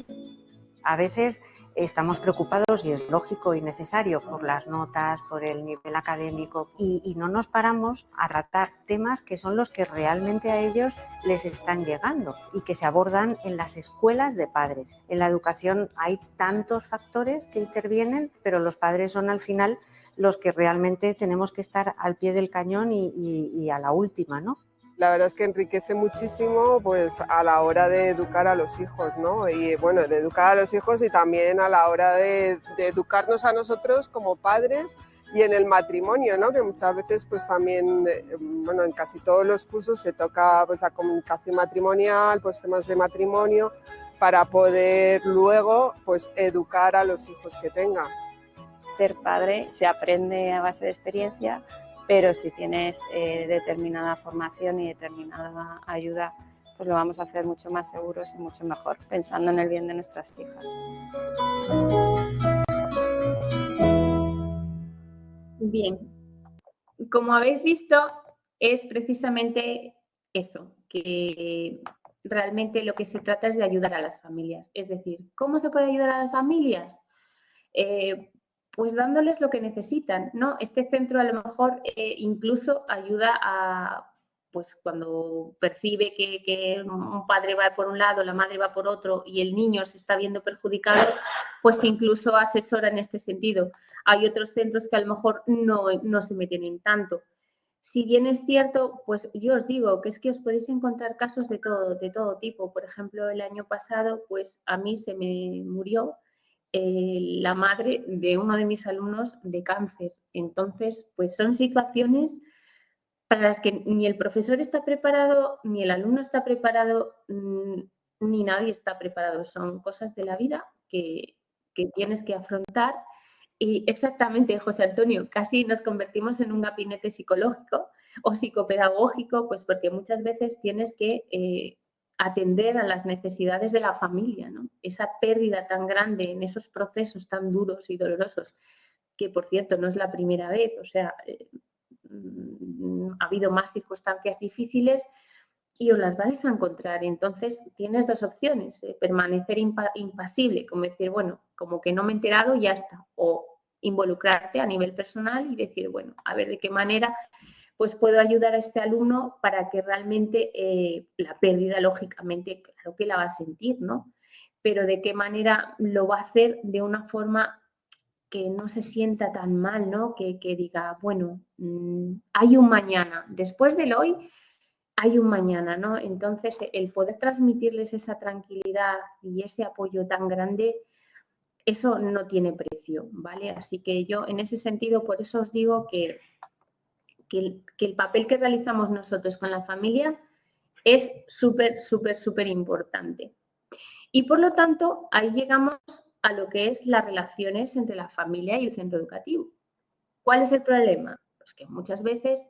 A veces estamos preocupados, y es lógico y necesario, por las notas, por el nivel académico, y no nos paramos a tratar temas que son los que realmente a ellos les están llegando y que se abordan en las escuelas de padres. En la educación hay tantos factores que intervienen, pero los padres son al final los que realmente tenemos que estar al pie del cañón y a la última, ¿no?
La verdad es que enriquece muchísimo pues a la hora de educar a los hijos, ¿no? Y bueno, de educar a los hijos y también a la hora de educarnos a nosotros como padres y en el matrimonio, ¿no? Que muchas veces pues también, bueno, en casi todos los cursos se toca pues la comunicación matrimonial, pues temas de matrimonio para poder luego pues educar a los hijos que tengan.
Ser padre se aprende a base de experiencia, pero si tienes determinada formación y determinada ayuda, pues lo vamos a hacer mucho más seguros y mucho mejor, pensando en el bien de nuestras hijas.
Bien, como habéis visto, es precisamente eso, que realmente lo que se trata es de ayudar a las familias. Es decir, ¿cómo se puede ayudar a las familias? Pues dándoles lo que necesitan, ¿no? Este centro a lo mejor incluso ayuda a, pues cuando percibe que un padre va por un lado, la madre va por otro y el niño se está viendo perjudicado, pues incluso asesora en este sentido. Hay otros centros que a lo mejor no se meten en tanto. Si bien es cierto, pues yo os digo que es que os podéis encontrar casos de todo tipo. Por ejemplo, el año pasado, pues a mí se me murió la madre de uno de mis alumnos de cáncer. Entonces, pues son situaciones para las que ni el profesor está preparado, ni el alumno está preparado, ni nadie está preparado. Son cosas de la vida que tienes que afrontar. Y exactamente, José Antonio, casi nos convertimos en un gabinete psicológico o psicopedagógico, pues porque muchas veces tienes que atender a las necesidades de la familia, ¿no? Esa pérdida tan grande en esos procesos tan duros y dolorosos, que por cierto no es la primera vez, o sea, ha habido más circunstancias difíciles y os las vais a encontrar. Entonces tienes dos opciones, permanecer impasible, como decir, bueno, como que no me he enterado y ya está, o involucrarte a nivel personal y decir, bueno, a ver de qué manera pues puedo ayudar a este alumno para que realmente la pérdida, lógicamente, claro que la va a sentir, ¿no? Pero de qué manera lo va a hacer de una forma que no se sienta tan mal, ¿no? Que diga, bueno, hay un mañana, después del hoy hay un mañana, ¿no? Entonces, el poder transmitirles esa tranquilidad y ese apoyo tan grande, eso no tiene precio, ¿vale? Así que yo, en ese sentido, por eso os digo que el papel que realizamos nosotros con la familia es súper importante. Y por lo tanto, ahí llegamos a lo que es las relaciones entre la familia y el centro educativo. ¿Cuál es el problema? Pues que muchas veces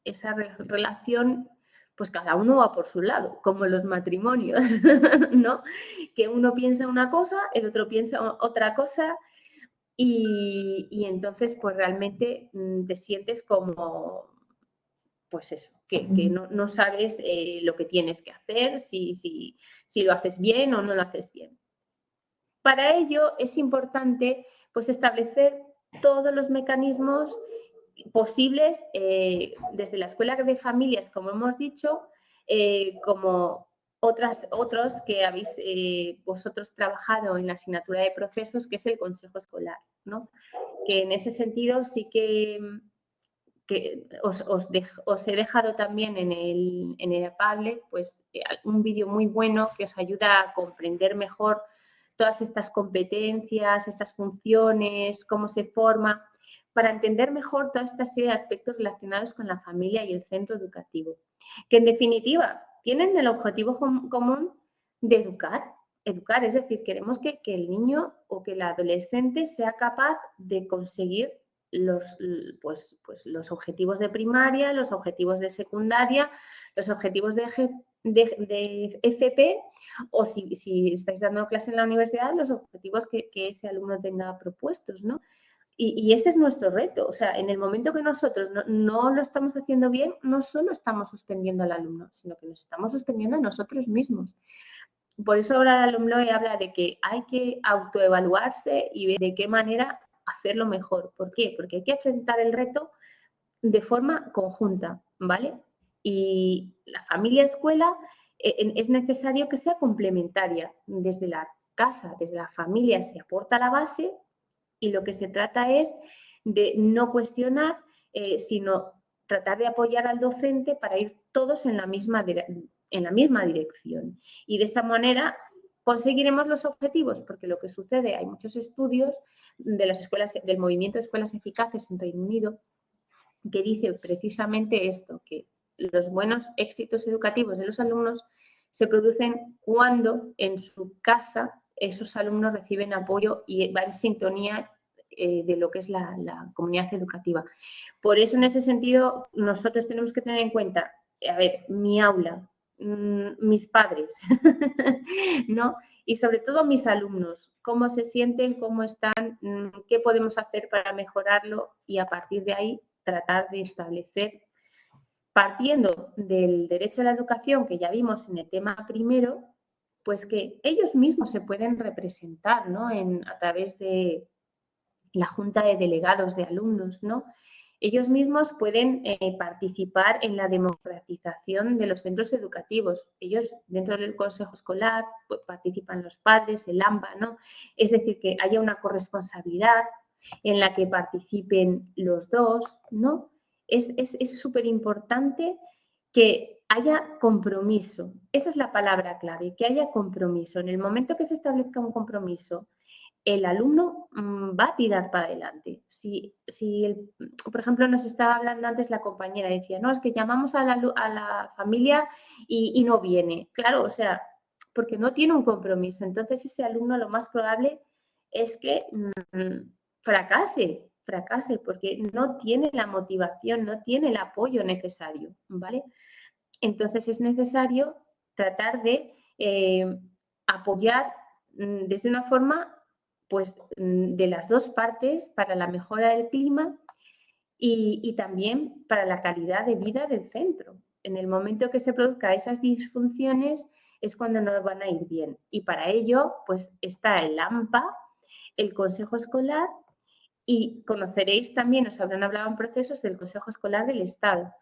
esa relación, pues cada uno va por su lado, como los matrimonios, ¿no? Que uno piensa una cosa, el otro piensa otra cosa y entonces pues realmente te sientes como, pues eso, que no sabes lo que tienes que hacer, si lo haces bien o no lo haces bien. Para ello es importante pues establecer todos los mecanismos posibles desde la escuela de familias, como hemos dicho, como otros que habéis vosotros trabajado en la asignatura de procesos, que es el consejo escolar, ¿no? Que en ese sentido sí que os he dejado también en el Padlet pues, un vídeo muy bueno que os ayuda a comprender mejor todas estas competencias, estas funciones, cómo se forma, para entender mejor toda esta serie de aspectos relacionados con la familia y el centro educativo, que en definitiva tienen el objetivo común de educar, es decir, queremos que el niño o que el adolescente sea capaz de conseguir pues los objetivos de primaria, los objetivos de secundaria, los objetivos de FP o si estáis dando clase en la universidad, los objetivos que ese alumno tenga propuestos, ¿no? Y ese es nuestro reto. O sea, en el momento que nosotros no lo estamos haciendo bien, no solo estamos suspendiendo al alumno, sino que nos estamos suspendiendo a nosotros mismos. Por eso ahora el alumno habla de que hay que autoevaluarse y ver de qué manera hacerlo mejor. ¿Por qué? Porque hay que enfrentar el reto de forma conjunta, ¿vale? Y la familia-escuela es necesario que sea complementaria. Desde la casa, desde la familia se aporta la base y lo que se trata es de no cuestionar, sino tratar de apoyar al docente para ir todos en la misma dirección. Y de esa manera conseguiremos los objetivos, porque lo que sucede, hay muchos estudios de las escuelas, del movimiento de escuelas eficaces en Reino Unido, que dice precisamente esto, que los buenos éxitos educativos de los alumnos se producen cuando en su casa esos alumnos reciben apoyo y va en sintonía de lo que es la comunidad educativa. Por eso, en ese sentido, nosotros tenemos que tener en cuenta, a ver, mi aula, mis padres, ¿no? Y sobre todo mis alumnos, cómo se sienten, cómo están, qué podemos hacer para mejorarlo y a partir de ahí tratar de establecer partiendo del derecho a la educación que ya vimos en el tema primero, pues que ellos mismos se pueden representar, ¿no? A través de la junta de delegados de alumnos, ¿no? Ellos mismos pueden participar en la democratización de los centros educativos. Ellos, dentro del consejo escolar, pues, participan los padres, el AMPA, ¿no? Es decir, que haya una corresponsabilidad en la que participen los dos, ¿no? Es súper importante que haya compromiso. Esa es la palabra clave, que haya compromiso. En el momento que se establezca un compromiso, el alumno va a tirar para adelante. Por ejemplo, nos estaba hablando antes la compañera, decía, no, es que llamamos a la familia y no viene. Claro, o sea, porque no tiene un compromiso. Entonces, ese alumno lo más probable es que fracase, porque no tiene la motivación, no tiene el apoyo necesario, ¿vale? Entonces, es necesario tratar de apoyar desde una forma pues de las dos partes para la mejora del clima y también para la calidad de vida del centro. En el momento que se produzcan esas disfunciones es cuando no van a ir bien. Y para ello, pues está el AMPA, el Consejo Escolar y conoceréis también, os habrán hablado en procesos del Consejo Escolar del Estado,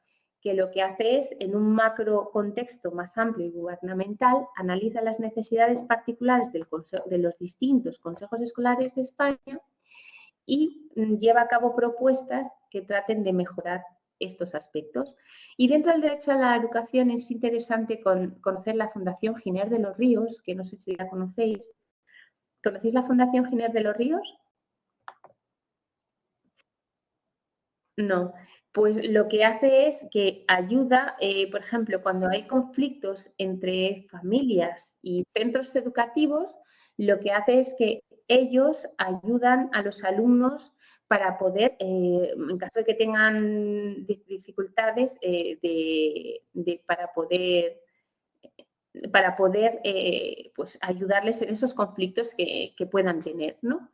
que lo que hace es, en un macro contexto más amplio y gubernamental, analiza las necesidades particulares de los distintos consejos escolares de España y lleva a cabo propuestas que traten de mejorar estos aspectos. Y dentro del derecho a la educación es interesante conocer la Fundación Giner de los Ríos, que no sé si la conocéis. ¿Conocéis la Fundación Giner de los Ríos? No. Pues lo que hace es que ayuda, por ejemplo, cuando hay conflictos entre familias y centros educativos, lo que hace es que ellos ayudan a los alumnos para poder, en caso de que tengan dificultades, para poder pues ayudarles en esos conflictos que puedan tener, ¿no?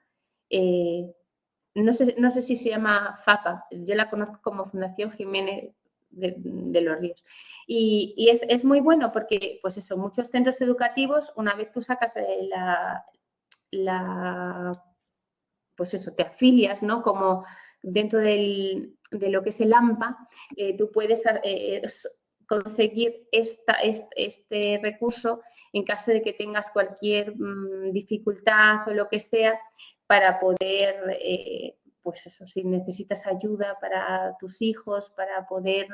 No sé si se llama FAPA, yo la conozco como Fundación Jiménez de los Ríos. Y es muy bueno porque, pues eso, muchos centros educativos, una vez tú sacas pues eso, te afilias, ¿no? Como dentro de lo que es el AMPA, tú puedes conseguir este recurso en caso de que tengas cualquier dificultad o lo que sea, para poder, pues eso, si necesitas ayuda para tus hijos, para poder,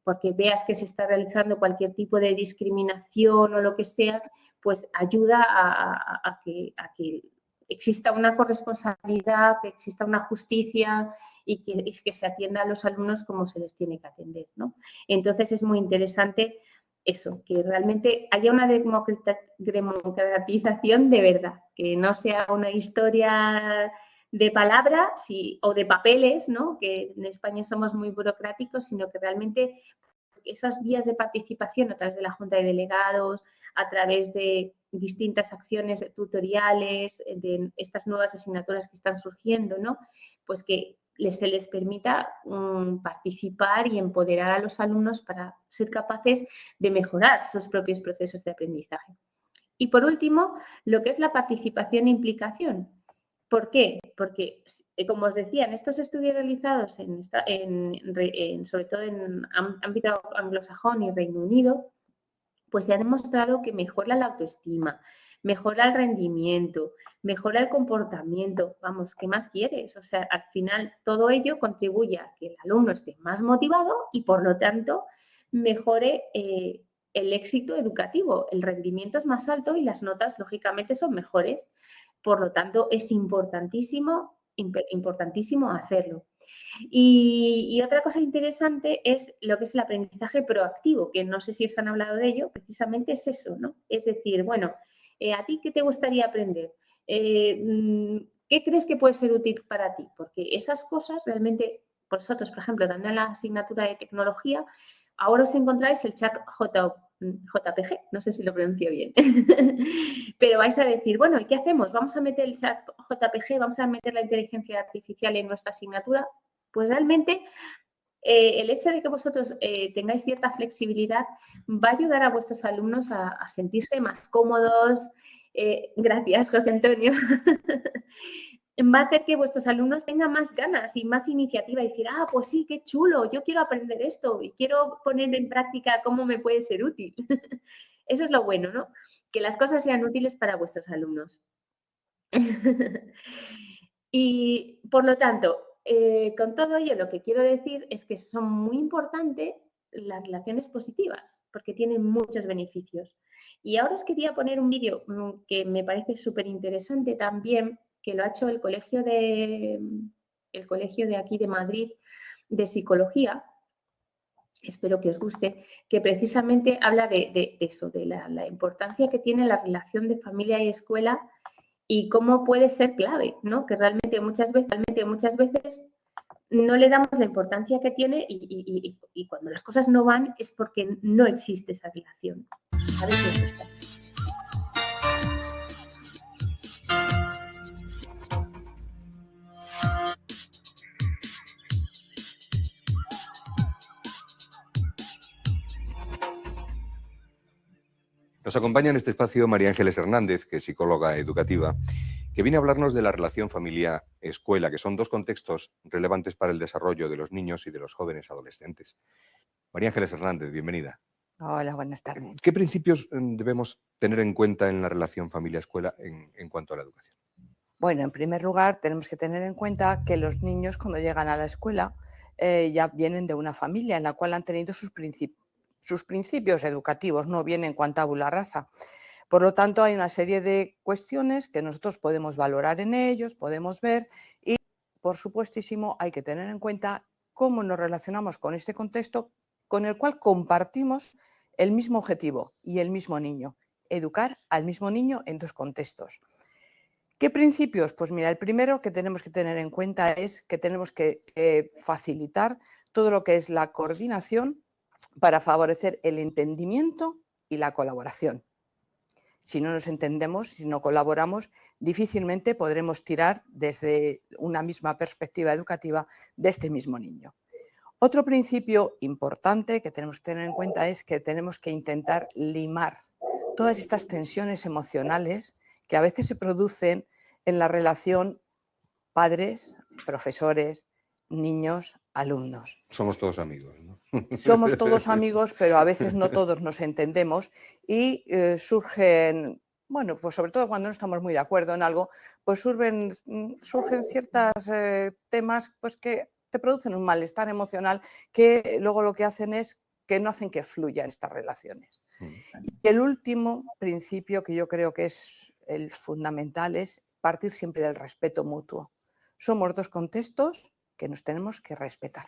porque veas que se está realizando cualquier tipo de discriminación o lo que sea, pues ayuda a que exista una corresponsabilidad, que exista una justicia y que se atienda a los alumnos como se les tiene que atender, ¿no? Entonces es muy interesante eso, que realmente haya una democratización de verdad, que no sea una historia de palabras o de papeles, ¿no? Que en España somos muy burocráticos, sino que realmente esas vías de participación a través de la Junta de Delegados, a través de distintas acciones tutoriales, de estas nuevas asignaturas que están surgiendo, ¿no? Pues que se les permita participar y empoderar a los alumnos para ser capaces de mejorar sus propios procesos de aprendizaje. Y por último, lo que es la participación e implicación. ¿Por qué? Porque, como os decía, en estos estudios realizados, sobre todo en ámbito anglosajón y Reino Unido, pues se ha demostrado que mejora la autoestima, mejora el rendimiento, mejora el comportamiento. Vamos, ¿qué más quieres? O sea, al final todo ello contribuye a que el alumno esté más motivado y, por lo tanto, mejore el éxito educativo. El rendimiento es más alto y las notas, lógicamente, son mejores. Por lo tanto, es importantísimo hacerlo. Y otra cosa interesante es lo que es el aprendizaje proactivo, que no sé si os han hablado de ello, precisamente es eso, ¿no? Es decir, bueno, ¿a ti qué te gustaría aprender? ¿Qué crees que puede ser útil para ti? Porque esas cosas realmente, vosotros, por ejemplo, dando la asignatura de tecnología, ahora os encontráis el chat JPG, no sé si lo pronuncio bien, pero vais a decir, bueno, ¿y qué hacemos? ¿Vamos a meter el chat JPG? ¿Vamos a meter la inteligencia artificial en nuestra asignatura? Pues realmente el hecho de que vosotros tengáis cierta flexibilidad va a ayudar a vuestros alumnos a sentirse más cómodos. Gracias, José Antonio. Va a hacer que vuestros alumnos tengan más ganas y más iniciativa y decir, ah, pues sí, qué chulo, yo quiero aprender esto y quiero poner en práctica cómo me puede ser útil. Eso es lo bueno, ¿no? Que las cosas sean útiles para vuestros alumnos. Y por lo tanto, con todo ello lo que quiero decir es que son muy importantes las relaciones positivas porque tienen muchos beneficios. Y ahora os quería poner un vídeo que me parece súper interesante también, que lo ha hecho el colegio de aquí de Madrid de psicología. Espero que os guste, que precisamente habla de eso, de la importancia que tiene la relación de familia y escuela y cómo puede ser clave, ¿no? Que realmente muchas veces no le damos la importancia que tiene y cuando las cosas no van es porque no existe esa relación. A ver si os gusta.
Nos acompaña en este espacio María Ángeles Hernández, que es psicóloga educativa, que viene a hablarnos de la relación familia-escuela, que son dos contextos relevantes para el desarrollo de los niños y de los jóvenes adolescentes. María Ángeles Hernández, bienvenida.
Hola, buenas tardes.
¿Qué principios debemos tener en cuenta en la relación familia-escuela en cuanto a la educación?
Bueno, en primer lugar, tenemos que tener en cuenta que los niños cuando llegan a la escuela ya vienen de una familia en la cual han tenido sus principios educativos, no vienen con tabula rasa. Por lo tanto, hay una serie de cuestiones que nosotros podemos valorar en ellos, podemos ver y, por supuestísimo, hay que tener en cuenta cómo nos relacionamos con este contexto con el cual compartimos el mismo objetivo y el mismo niño, educar al mismo niño en dos contextos. ¿Qué principios? Pues mira, el primero que tenemos que tener en cuenta es que tenemos que facilitar todo lo que es la coordinación para favorecer el entendimiento y la colaboración. Si no nos entendemos, si no colaboramos, difícilmente podremos tirar desde una misma perspectiva educativa de este mismo niño. Otro principio importante que tenemos que tener en cuenta es que tenemos que intentar limar todas estas tensiones emocionales que a veces se producen en la relación padres, profesores, niños, alumnos.
Somos todos amigos, ¿no?
Somos todos amigos, pero a veces no todos nos entendemos y surgen, bueno, pues sobre todo cuando no estamos muy de acuerdo en algo, pues surgen ciertos temas pues que te producen un malestar emocional que luego lo que hacen es que no hacen que fluyan estas relaciones. Y el último principio que yo creo que es el fundamental es partir siempre del respeto mutuo. Somos dos contextos que nos tenemos que respetar.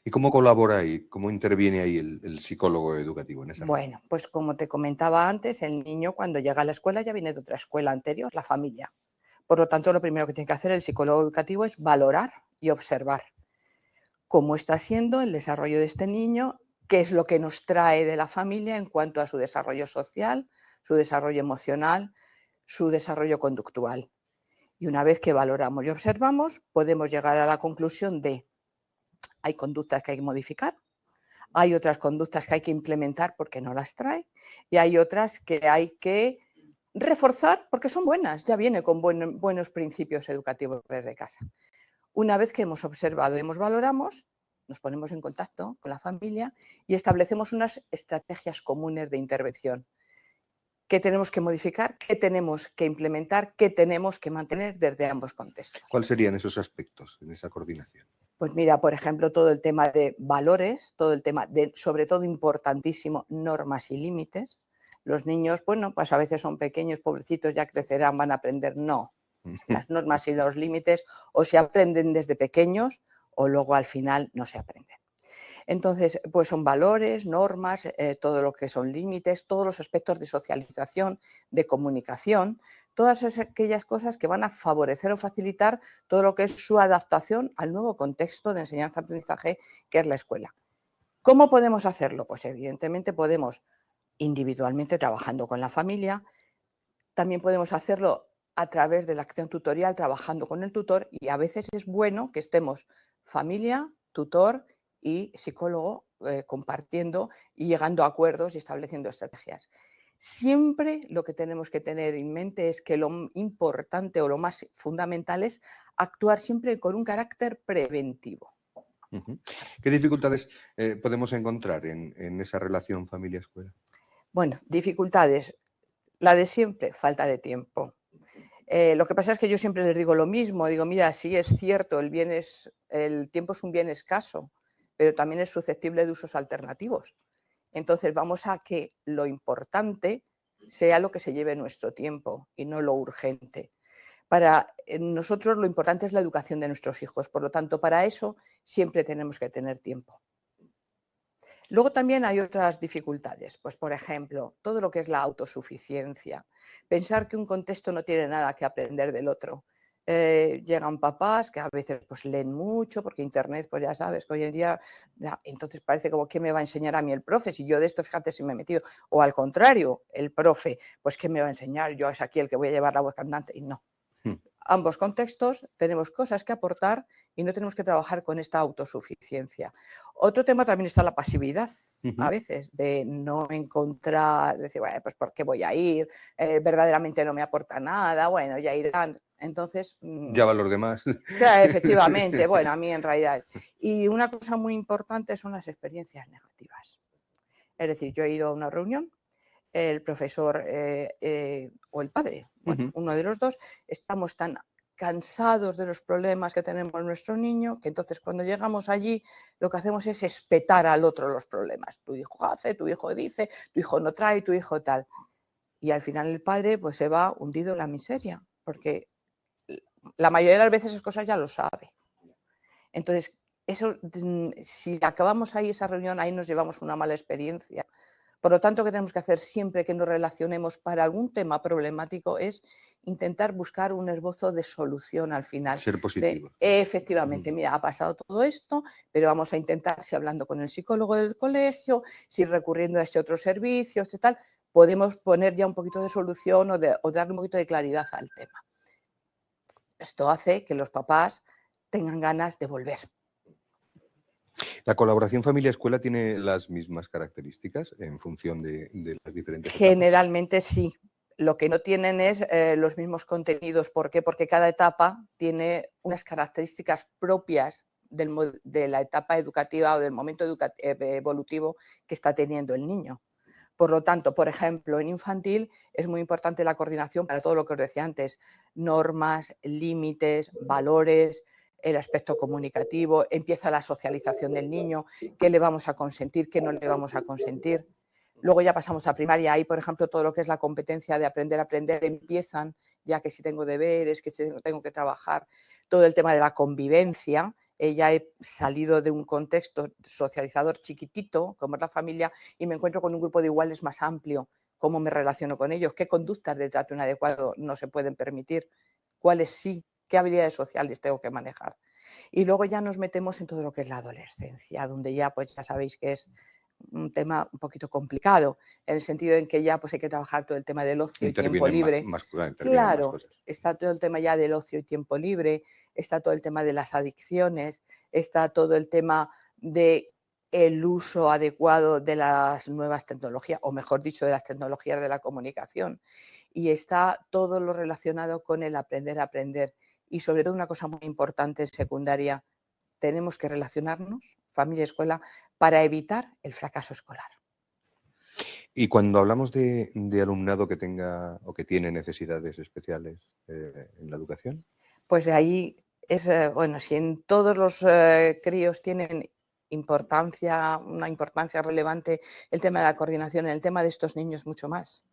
¿Y cómo colabora ahí, cómo interviene ahí el psicólogo educativo en esa?
Bueno, pues como te comentaba antes, el niño cuando llega a la escuela ya viene de otra escuela anterior, la familia. Por lo tanto, lo primero que tiene que hacer el psicólogo educativo es valorar y observar cómo está siendo el desarrollo de este niño, qué es lo que nos trae de la familia en cuanto a su desarrollo social, su desarrollo emocional, su desarrollo conductual. Y una vez que valoramos y observamos, podemos llegar a la conclusión de hay conductas que hay que modificar, hay otras conductas que hay que implementar porque no las trae y hay otras que hay que reforzar porque son buenas, ya viene con buenos principios educativos desde casa. Una vez que hemos observado y hemos valoramos, nos ponemos en contacto con la familia y establecemos unas estrategias comunes de intervención. ¿Qué tenemos que modificar? ¿Qué tenemos que implementar? ¿Qué tenemos que mantener desde ambos contextos?
¿Cuáles serían esos aspectos en esa coordinación?
Pues mira, por ejemplo, todo el tema de valores, todo el tema de, sobre todo importantísimo, normas y límites. Los niños, bueno, pues a veces son pequeños, pobrecitos, ya crecerán, van a aprender. No, las normas y los límites o se aprenden desde pequeños o luego al final no se aprenden. Entonces, pues son valores, normas, todo lo que son límites, todos los aspectos de socialización, de comunicación, todas aquellas cosas que van a favorecer o facilitar todo lo que es su adaptación al nuevo contexto de enseñanza-aprendizaje que es la escuela. ¿Cómo podemos hacerlo? Pues evidentemente podemos individualmente trabajando con la familia, también podemos hacerlo a través de la acción tutorial, trabajando con el tutor y a veces es bueno que estemos familia, tutor y psicólogo compartiendo y llegando a acuerdos y estableciendo estrategias. Siempre lo que tenemos que tener en mente es que lo importante o lo más fundamental es actuar siempre con un carácter preventivo.
¿Qué dificultades podemos encontrar en esa relación familia-escuela?
Bueno, dificultades. La de siempre, falta de tiempo. Lo que pasa es que yo siempre les digo lo mismo. Digo, mira, sí es cierto, el tiempo es un bien escaso, pero también es susceptible de usos alternativos. Entonces vamos a que lo importante sea lo que se lleve nuestro tiempo y no lo urgente. Para nosotros lo importante es la educación de nuestros hijos, por lo tanto, para eso siempre tenemos que tener tiempo. Luego también hay otras dificultades, pues por ejemplo, todo lo que es la autosuficiencia. Pensar que un contexto no tiene nada que aprender del otro. Llegan papás que a veces pues leen mucho, porque internet, pues ya sabes que hoy en día, entonces parece como ¿qué me va a enseñar a mí el profe? Si yo de esto, fíjate si me he metido. O al contrario, el profe, pues ¿qué me va a enseñar? Yo es aquí el que voy a llevar la voz cantante. Y no. Ambos contextos tenemos cosas que aportar y no tenemos que trabajar con esta autosuficiencia. Otro tema también está la pasividad, a veces, de no encontrar, decir, bueno, pues ¿por qué voy a ir? Verdaderamente no me aporta nada, bueno, ya irán. Entonces,
ya van los demás.
Claro, efectivamente, bueno, a mí en realidad. Y una cosa muy importante son las experiencias negativas. Es decir, yo he ido a una reunión, el profesor o el padre, bueno, uno de los dos, estamos tan cansados de los problemas que tenemos nuestro niño, que entonces cuando llegamos allí lo que hacemos es espetar al otro los problemas. Tu hijo hace, tu hijo dice, tu hijo no trae, tu hijo tal. Y al final el padre pues se va hundido en la miseria, porque la mayoría de las veces esas cosas ya lo sabe. Entonces, eso, si acabamos ahí esa reunión, ahí nos llevamos una mala experiencia. Por lo tanto, ¿qué tenemos que hacer siempre que nos relacionemos para algún tema problemático? Es intentar buscar un esbozo de solución al final.
Ser positivo.
Efectivamente, mira, ha pasado todo esto, pero vamos a intentar, si hablando con el psicólogo del colegio, si recurriendo a este otro servicio, este tal, podemos poner ya un poquito de solución o darle un poquito de claridad al tema. Esto hace que los papás tengan ganas de volver.
¿La colaboración familia-escuela tiene las mismas características en función de las diferentes etapas?
Generalmente sí. Lo que no tienen es los mismos contenidos. ¿Por qué? Porque cada etapa tiene unas características propias de la etapa educativa o del momento evolutivo que está teniendo el niño. Por lo tanto, por ejemplo, en infantil es muy importante la coordinación para todo lo que os decía antes, normas, límites, valores, el aspecto comunicativo, empieza la socialización del niño, qué le vamos a consentir, qué no le vamos a consentir. Luego ya pasamos a primaria, ahí por ejemplo todo lo que es la competencia de aprender a aprender empiezan, ya que si tengo deberes, que si tengo que trabajar, todo el tema de la convivencia. Ya he salido de un contexto socializador chiquitito, como es la familia, y me encuentro con un grupo de iguales más amplio. ¿Cómo me relaciono con ellos? ¿Qué conductas de trato inadecuado no se pueden permitir? ¿Cuáles sí? ¿Qué habilidades sociales tengo que manejar? Y luego ya nos metemos en todo lo que es la adolescencia, donde ya pues ya sabéis que es un tema un poquito complicado, en el sentido en que ya pues hay que trabajar todo el tema del ocio y tiempo libre. Claro, está todo el tema ya del ocio y tiempo libre, está todo el tema de las adicciones, está todo el tema de el uso adecuado de las nuevas tecnologías, o mejor dicho, de las tecnologías de la comunicación. Y está todo lo relacionado con el aprender a aprender. Y sobre todo una cosa muy importante en secundaria, tenemos que relacionarnos, familia y escuela, para evitar el fracaso escolar.
Y cuando hablamos de alumnado que tenga o que tiene necesidades especiales en la educación.
Pues ahí es, bueno, si en todos los críos tienen una importancia relevante el tema de la coordinación, en el tema de estos niños mucho más,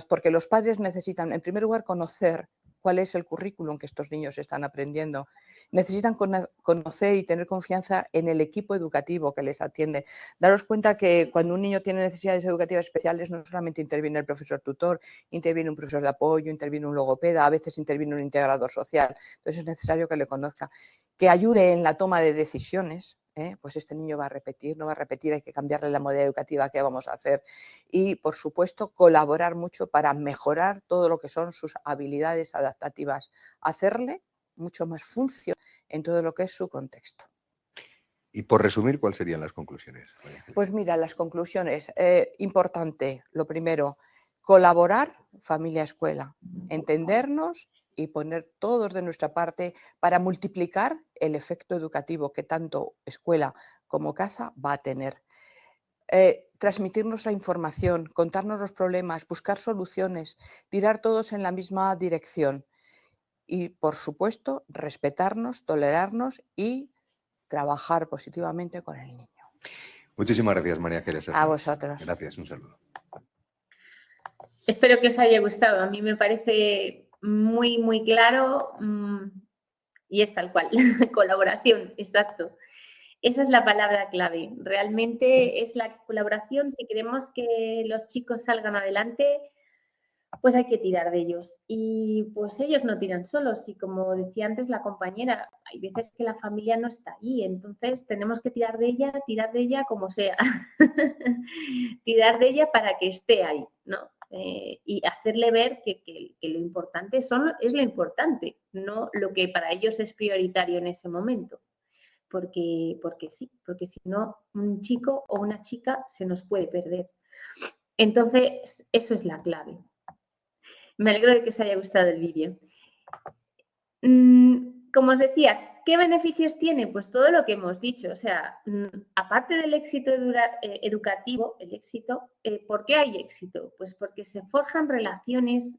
porque los padres necesitan, en primer lugar, conocer cuál es el currículum que estos niños están aprendiendo. Necesitan conocer y tener confianza en el equipo educativo que les atiende. Daros cuenta que cuando un niño tiene necesidades educativas especiales no solamente interviene el profesor tutor, interviene un profesor de apoyo, interviene un logopeda, a veces interviene un integrador social. Entonces es necesario que le conozca, que ayude en la toma de decisiones. Pues este niño va a repetir, no va a repetir, hay que cambiarle la modalidad educativa que vamos a hacer y, por supuesto, colaborar mucho para mejorar todo lo que son sus habilidades adaptativas, hacerle mucho más función en todo lo que es su contexto.
Y por resumir, ¿cuáles serían las conclusiones?
Pues mira, las conclusiones. Importante, lo primero, colaborar familia-escuela, entendernos y poner todos de nuestra parte para multiplicar el efecto educativo que tanto escuela como casa va a tener. Transmitirnos la información, contarnos los problemas, buscar soluciones, tirar todos en la misma dirección y, por supuesto, respetarnos, tolerarnos y trabajar positivamente con el niño.
Muchísimas gracias, María Ángeles.
A vosotros.
Gracias, un saludo.
Espero que os haya gustado. A mí me parece muy, muy claro y es tal cual. Colaboración, exacto. Esa es la palabra clave. Realmente es la colaboración. Si queremos que los chicos salgan adelante, pues hay que tirar de ellos. Y pues ellos no tiran solos. Y como decía antes la compañera, hay veces que la familia no está ahí. Entonces tenemos que tirar de ella como sea. Tirar de ella para que esté ahí, ¿no? Y hacerle ver que lo importante es lo importante, no lo que para ellos es prioritario en ese momento. Porque sí, porque si no, un chico o una chica se nos puede perder. Entonces, eso es la clave. Me alegro de que os haya gustado el vídeo. Como os decía, ¿qué beneficios tiene? Pues todo lo que hemos dicho. O sea, aparte del éxito educativo, el éxito, ¿por qué hay éxito? Pues porque se forjan relaciones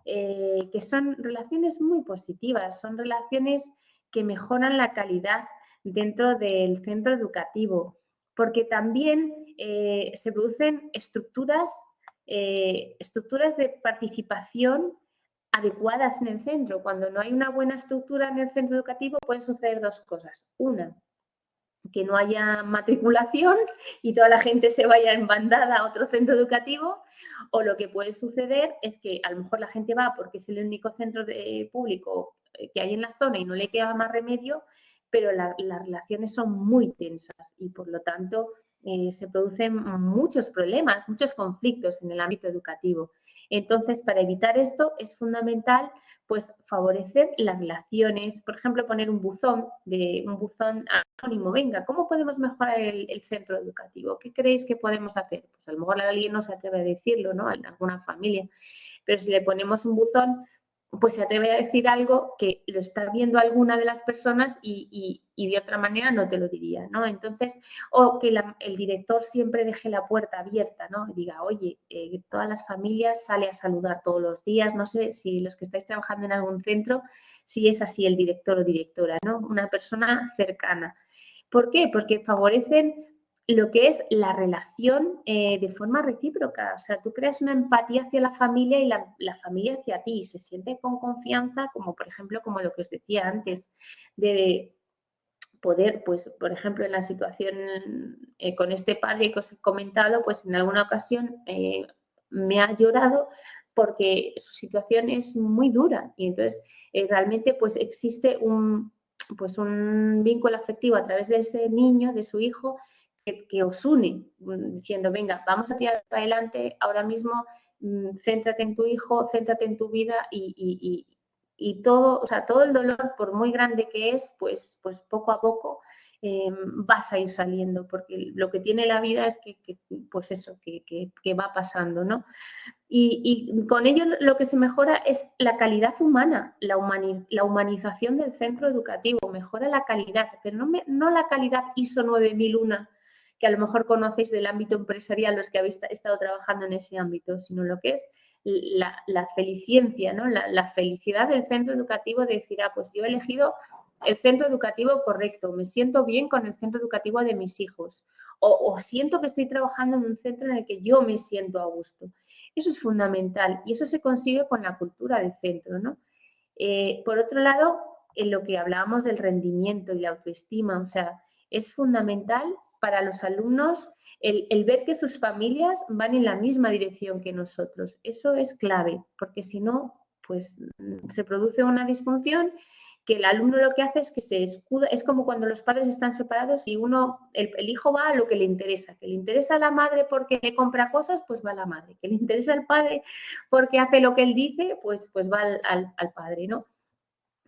que son relaciones muy positivas, son relaciones que mejoran la calidad dentro del centro educativo, porque también se producen estructuras de participación adecuadas en el centro. Cuando no hay una buena estructura en el centro educativo pueden suceder dos cosas. Una, que no haya matriculación y toda la gente se vaya en bandada a otro centro educativo, o lo que puede suceder es que a lo mejor la gente va porque es el único centro público que hay en la zona y no le queda más remedio, pero las relaciones son muy tensas y por lo tanto se producen muchos problemas, muchos conflictos en el ámbito educativo. Entonces, para evitar esto es fundamental pues favorecer las relaciones, por ejemplo, poner un buzón anónimo. Venga, ¿cómo podemos mejorar el centro educativo? ¿Qué creéis que podemos hacer? Pues a lo mejor alguien no se atreve a decirlo, ¿no? En alguna familia. Pero si le ponemos un buzón, pues se atreve a decir algo que lo está viendo alguna de las personas y de otra manera no te lo diría, ¿no? Entonces, o que el director siempre deje la puerta abierta, ¿no? Y diga, oye, todas las familias sale a saludar todos los días, no sé si los que estáis trabajando en algún centro, si es así el director o directora, ¿no? Una persona cercana. ¿Por qué? Porque favorecen lo que es la relación de forma recíproca. O sea, tú creas una empatía hacia la familia y la familia hacia ti. Se siente con confianza, como por ejemplo, como lo que os decía antes, de poder, pues, por ejemplo, en la situación con este padre que os he comentado, pues en alguna ocasión me ha llorado porque su situación es muy dura y entonces realmente pues existe un vínculo afectivo a través de ese niño, de su hijo, que os une, diciendo, venga, vamos a tirar para adelante, ahora mismo céntrate en tu hijo, céntrate en tu vida y todo, o sea, todo el dolor, por muy grande que es, pues poco a poco vas a ir saliendo, porque lo que tiene la vida es pues eso, que va pasando, ¿no? Y con ello lo que se mejora es la calidad humana, la humanización del centro educativo, mejora la calidad, pero no la calidad ISO 9001, que a lo mejor conocéis del ámbito empresarial los que habéis estado trabajando en ese ámbito, sino lo que es la feliciencia, ¿no? La felicidad del centro educativo de decir, pues yo he elegido el centro educativo correcto, me siento bien con el centro educativo de mis hijos, o siento que estoy trabajando en un centro en el que yo me siento a gusto. Eso es fundamental y eso se consigue con la cultura del centro, ¿no? Por otro lado, en lo que hablábamos del rendimiento y la autoestima, o sea, es fundamental para los alumnos el ver que sus familias van en la misma dirección que nosotros. Eso es clave, porque si no, pues se produce una disfunción que el alumno lo que hace es que se escuda, es como cuando los padres están separados y el hijo va a lo que le interesa a la madre porque le compra cosas, pues va a la madre, que le interesa al padre porque hace lo que él dice, pues va al padre, ¿no?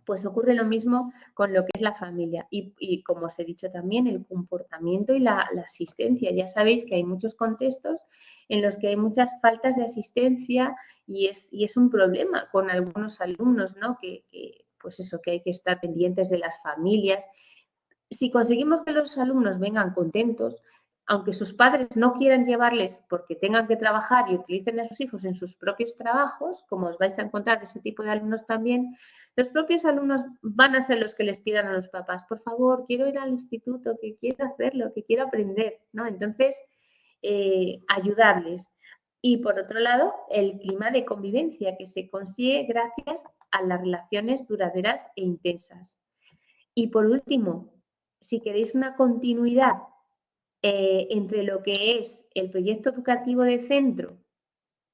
Pues ocurre lo mismo con lo que es la familia y como os he dicho también, el comportamiento y la asistencia. Ya sabéis que hay muchos contextos en los que hay muchas faltas de asistencia y es un problema con algunos alumnos, ¿no? Pues eso, que hay que estar pendientes de las familias. Si conseguimos que los alumnos vengan contentos, aunque sus padres no quieran llevarles porque tengan que trabajar y utilicen a sus hijos en sus propios trabajos, como os vais a encontrar ese tipo de alumnos también, los propios alumnos van a ser los que les pidan a los papás, por favor, quiero ir al instituto, que quiero hacerlo, que quiero aprender, ¿no? Entonces, ayudarles. Y por otro lado, el clima de convivencia que se consigue gracias a las relaciones duraderas e intensas. Y por último, si queréis una continuidad entre lo que es el proyecto educativo de centro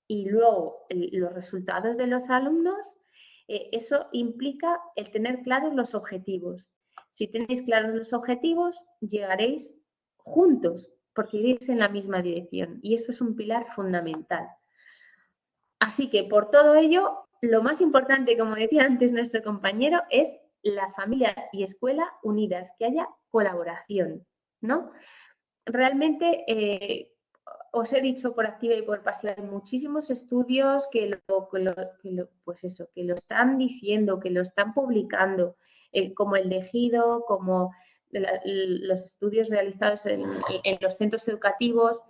y luego los resultados de los alumnos, eso implica el tener claros los objetivos. Si tenéis claros los objetivos, llegaréis juntos, porque iréis en la misma dirección y eso es un pilar fundamental. Así que por todo ello, lo más importante, como decía antes nuestro compañero, es la familia y escuela unidas, que haya colaboración, ¿no? Realmente, os he dicho por activa y por pasiva, hay muchísimos estudios que lo están diciendo, que lo están publicando, como el de Gido, como los estudios realizados en los centros educativos,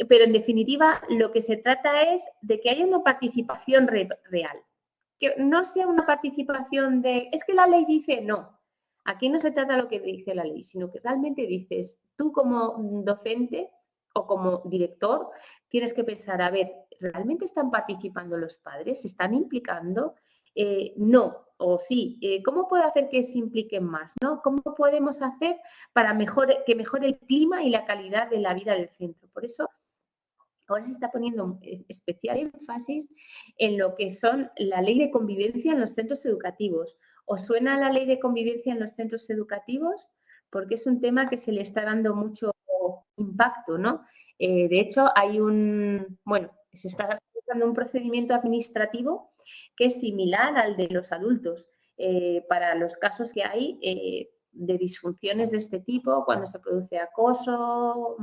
pero en definitiva lo que se trata es de que haya una participación real, que no sea una participación de, es que la ley dice no. Aquí no se trata de lo que dice la ley, sino que realmente dices, tú como docente o como director, tienes que pensar, a ver, ¿realmente están participando los padres? ¿Se están implicando? No, o sí. ¿Cómo puedo hacer que se impliquen más? ¿No? ¿Cómo podemos hacer para que mejore el clima y la calidad de la vida del centro? Por eso ahora se está poniendo especial énfasis en lo que son la ley de convivencia en los centros educativos. ¿Os suena la ley de convivencia en los centros educativos? Porque es un tema que se le está dando mucho impacto, ¿no? De hecho, se está realizando un procedimiento administrativo que es similar al de los adultos para los casos que hay de disfunciones de este tipo, cuando se produce acoso,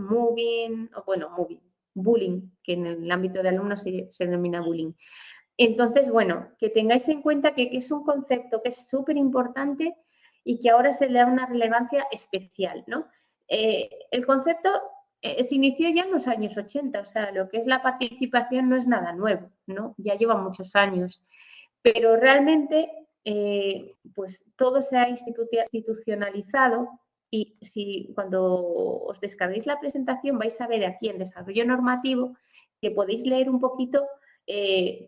bullying, que en el ámbito de alumnos se denomina bullying. Entonces, bueno, que tengáis en cuenta que es un concepto que es súper importante y que ahora se le da una relevancia especial, ¿no? El concepto se inició ya en los años 80, o sea, lo que es la participación no es nada nuevo, ¿no? Ya lleva muchos años, pero realmente pues todo se ha institucionalizado y si cuando os descarguéis la presentación vais a ver aquí en desarrollo normativo que podéis leer un poquito,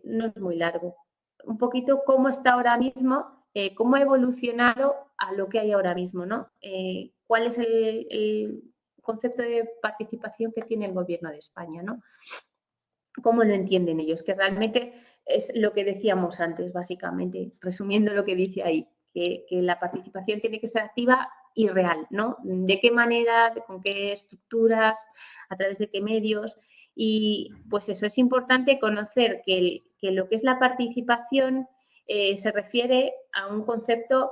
no es muy largo, un poquito cómo está ahora mismo, cómo ha evolucionado a lo que hay ahora mismo, ¿no? ¿Cuál es el concepto de participación que tiene el Gobierno de España, ¿no? ¿Cómo lo entienden ellos? Que realmente es lo que decíamos antes, básicamente, resumiendo lo que dice ahí, que la participación tiene que ser activa y real, ¿no? ¿De qué manera, con qué estructuras, a través de qué medios? Y pues eso, es importante conocer que lo que es la participación se refiere a un concepto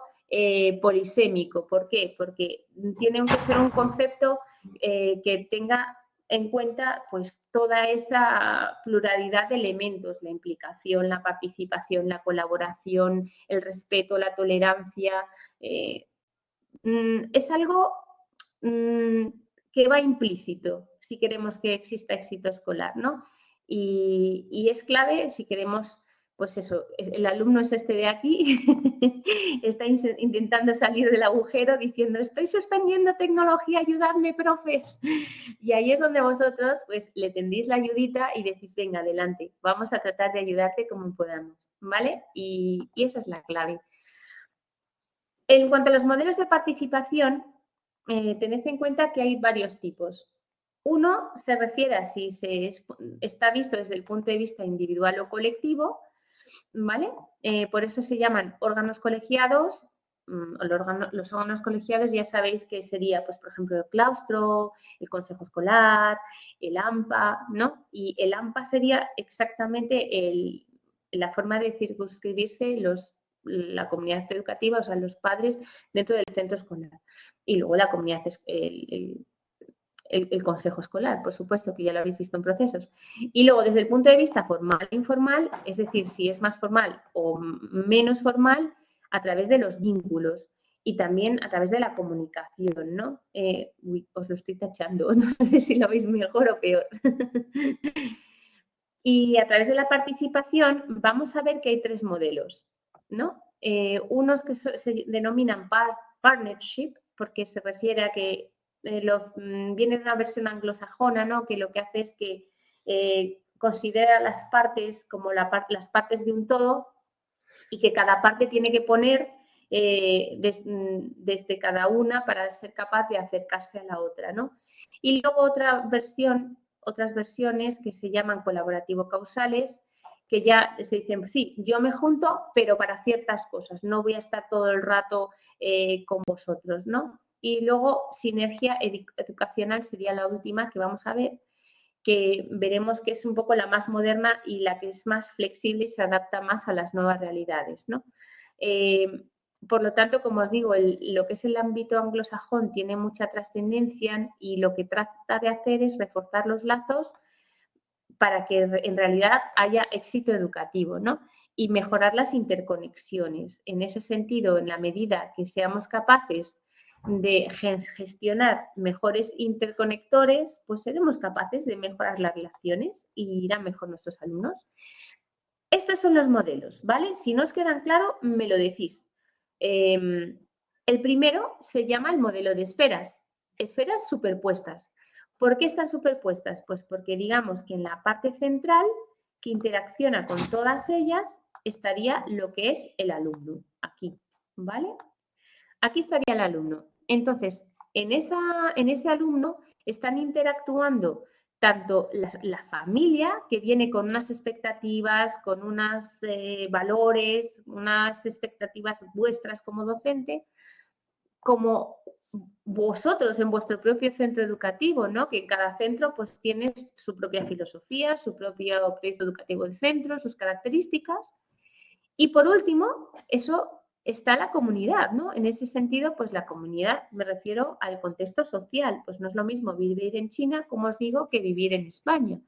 polisémico. ¿Por qué? Porque tiene que ser un concepto que tenga en cuenta pues toda esa pluralidad de elementos, la implicación, la participación, la colaboración, el respeto, la tolerancia. Es algo que va implícito si queremos que exista éxito escolar, ¿no? Y es clave si queremos, pues eso, el alumno es este de aquí, está intentando salir del agujero diciendo, estoy suspendiendo tecnología, ayudadme, profes. Y ahí es donde vosotros pues le tendéis la ayudita y decís, venga, adelante, vamos a tratar de ayudarte como podamos, ¿vale? Y esa es la clave. En cuanto a los modelos de participación, tened en cuenta que hay varios tipos. Uno se refiere a si está visto desde el punto de vista individual o colectivo, ¿vale? Por eso se llaman órganos colegiados. Los órganos colegiados ya sabéis que sería, pues, por ejemplo, el claustro, el consejo escolar, el AMPA, ¿no? Y el AMPA sería exactamente la forma de circunscribirse los la comunidad educativa, o sea, los padres dentro del centro escolar. Y luego la comunidad, el consejo escolar, por supuesto, que ya lo habéis visto en procesos. Y luego, desde el punto de vista formal e informal, es decir, si es más formal o menos formal, a través de los vínculos y también a través de la comunicación, ¿no? Os lo estoy tachando, no sé si lo veis mejor o peor. Y a través de la participación vamos a ver que hay 3 modelos, ¿no? Unos que se denominan partnership, porque se refiere a que viene de una versión anglosajona, ¿no? Que lo que hace es que considera las partes como las partes de un todo y que cada parte tiene que poner desde cada una para ser capaz de acercarse a la otra, ¿no? Y luego otras versiones que se llaman colaborativo-causales, que ya se dicen, sí, yo me junto, pero para ciertas cosas, no voy a estar todo el rato con vosotros, ¿no? Y luego sinergia educacional sería la última que vamos a ver, que veremos que es un poco la más moderna y la que es más flexible y se adapta más a las nuevas realidades, ¿no? Por lo tanto, como os digo, lo que es el ámbito anglosajón tiene mucha trascendencia y lo que trata de hacer es reforzar los lazos para que en realidad haya éxito educativo, ¿no? Y mejorar las interconexiones. En ese sentido, en la medida que seamos capaces de gestionar mejores interconectores, pues seremos capaces de mejorar las relaciones y irán mejor nuestros alumnos. Estos son los modelos, ¿vale? Si no os quedan claros, me lo decís. El primero se llama el modelo de esferas superpuestas. ¿Por qué están superpuestas? Pues porque digamos que en la parte central, que interacciona con todas ellas, estaría lo que es el alumno, aquí, ¿vale? Aquí estaría el alumno. Entonces, en ese alumno están interactuando tanto la familia, que viene con unas expectativas, con unos valores, unas expectativas vuestras como docente, como vosotros en vuestro propio centro educativo, ¿no? Que cada centro pues tiene su propia filosofía, su propio proyecto educativo del centro, sus características. Y por último, eso está la comunidad, ¿no? En ese sentido, pues la comunidad, me refiero al contexto social, pues no es lo mismo vivir en China, como os digo, que vivir en España.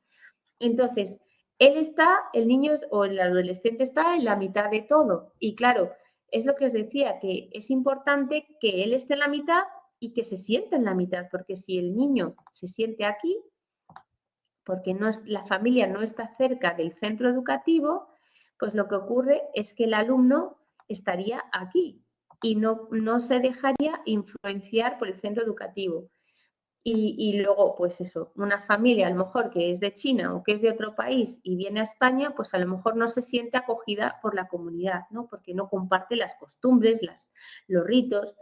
Entonces, el niño o el adolescente está en la mitad de todo. Y claro, es lo que os decía, que es importante que él esté en la mitad y que se sienta en la mitad, porque si el niño se siente aquí, porque la familia no está cerca del centro educativo, pues lo que ocurre es que el alumno estaría aquí y no se dejaría influenciar por el centro educativo. Y luego, pues eso, una familia a lo mejor que es de China o que es de otro país y viene a España, pues a lo mejor no se siente acogida por la comunidad, ¿no? Porque no comparte las costumbres, los ritos.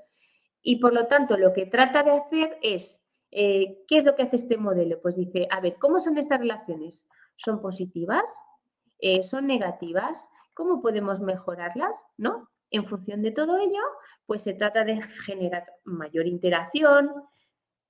Y por lo tanto, lo que trata de hacer es, ¿qué es lo que hace este modelo? Pues dice, a ver, ¿cómo son estas relaciones? ¿Son positivas? ¿Son negativas? ¿Cómo podemos mejorarlas? ¿No? En función de todo ello, pues se trata de generar mayor interacción,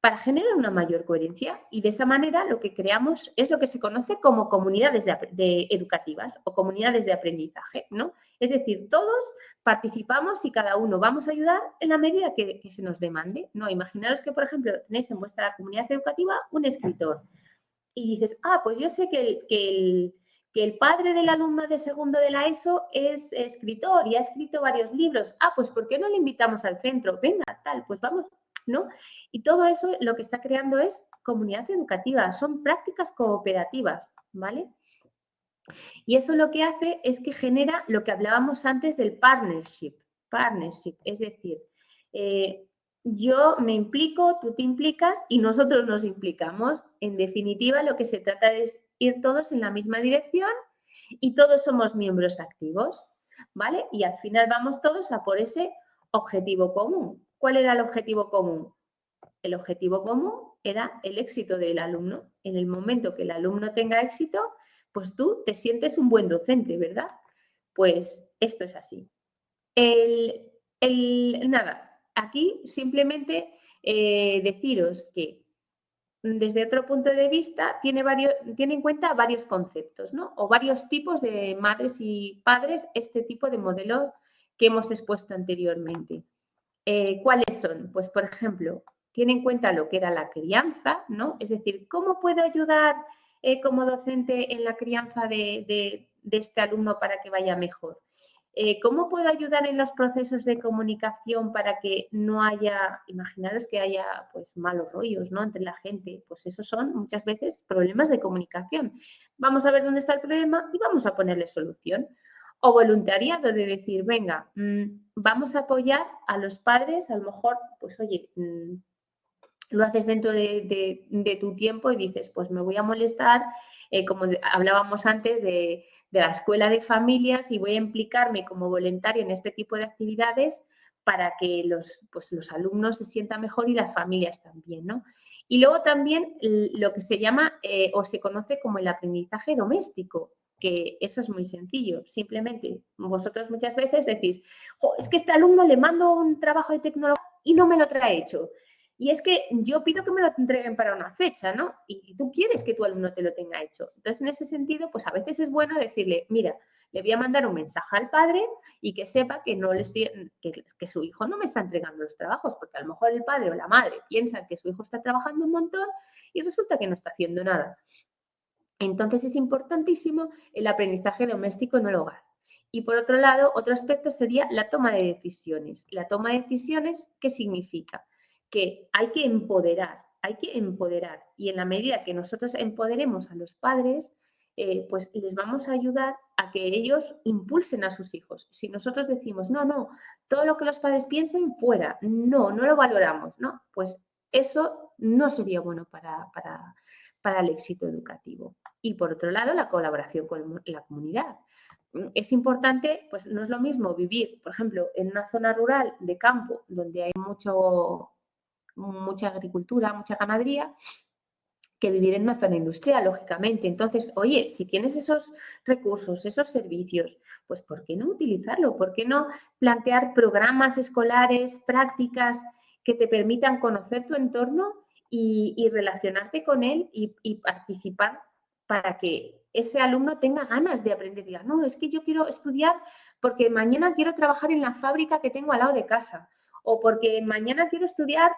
para generar una mayor coherencia y de esa manera lo que creamos es lo que se conoce como comunidades educativas o comunidades de aprendizaje, ¿no? Es decir, todos participamos y cada uno vamos a ayudar en la medida que se nos demande, ¿no? Imaginaros que, por ejemplo, tenéis en vuestra comunidad educativa un escritor y dices, pues yo sé que el padre del alumno de segundo de la ESO es escritor y ha escrito varios libros. Pues ¿por qué no le invitamos al centro? Venga, tal, pues vamos, ¿no? Y todo eso lo que está creando es comunidad educativa, son prácticas cooperativas, ¿vale? Y eso lo que hace es que genera lo que hablábamos antes del partnership, es decir, yo me implico, tú te implicas y nosotros nos implicamos. En definitiva, lo que se trata es ir todos en la misma dirección y todos somos miembros activos, ¿vale? Y al final vamos todos a por ese objetivo común. ¿Cuál era el objetivo común? El objetivo común era el éxito del alumno. En el momento que el alumno tenga éxito, pues tú te sientes un buen docente, ¿verdad? Pues esto es así. Nada, aquí simplemente deciros que desde otro punto de vista tiene en cuenta varios conceptos, ¿no? O varios tipos de madres y padres este tipo de modelo que hemos expuesto anteriormente. ¿Cuáles son? Pues, por ejemplo, tiene en cuenta lo que era la crianza, ¿no? Es decir, ¿cómo puedo ayudar como docente en la crianza de este alumno para que vaya mejor? ¿Cómo puedo ayudar en los procesos de comunicación para que no haya, imaginaros que haya pues malos rollos, ¿no?, entre la gente? Pues esos son muchas veces problemas de comunicación. Vamos a ver dónde está el problema y vamos a ponerle solución. O voluntariado de decir, venga, vamos a apoyar a los padres, a lo mejor, pues oye, lo haces dentro de tu tiempo y dices, pues me voy a molestar, como hablábamos antes de la escuela de familias, y voy a implicarme como voluntario en este tipo de actividades para que los alumnos se sientan mejor y las familias también, ¿no? Y luego también lo que se llama o se conoce como el aprendizaje doméstico, que eso es muy sencillo. Simplemente vosotros muchas veces decís, es que este alumno le mando un trabajo de tecnología y no me lo trae hecho. Y es que yo pido que me lo entreguen para una fecha, ¿no? Y tú quieres que tu alumno te lo tenga hecho. Entonces, en ese sentido, pues a veces es bueno decirle, mira, le voy a mandar un mensaje al padre y que sepa que no le estoy, que su hijo no me está entregando los trabajos, porque a lo mejor el padre o la madre piensan que su hijo está trabajando un montón y resulta que no está haciendo nada. Entonces, es importantísimo el aprendizaje doméstico en el hogar. Y por otro lado, otro aspecto sería la toma de decisiones. La toma de decisiones, ¿qué significa? Que hay que empoderar. Y en la medida que nosotros empoderemos a los padres, pues les vamos a ayudar a que ellos impulsen a sus hijos. Si nosotros decimos, no, todo lo que los padres piensen, fuera, no lo valoramos, ¿no? Pues eso no sería bueno para el éxito educativo. Y por otro lado, la colaboración con la comunidad. Es importante, pues no es lo mismo vivir, por ejemplo, en una zona rural de campo donde hay mucha agricultura, mucha ganadería, que vivir en una zona industrial, lógicamente. Entonces, oye, si tienes esos recursos, esos servicios, pues ¿por qué no utilizarlo? ¿Por qué no plantear programas escolares, prácticas que te permitan conocer tu entorno y relacionarte con él y participar para que ese alumno tenga ganas de aprender? Diga, no, es que yo quiero estudiar porque mañana quiero trabajar en la fábrica que tengo al lado de casa, o porque mañana quiero estudiar,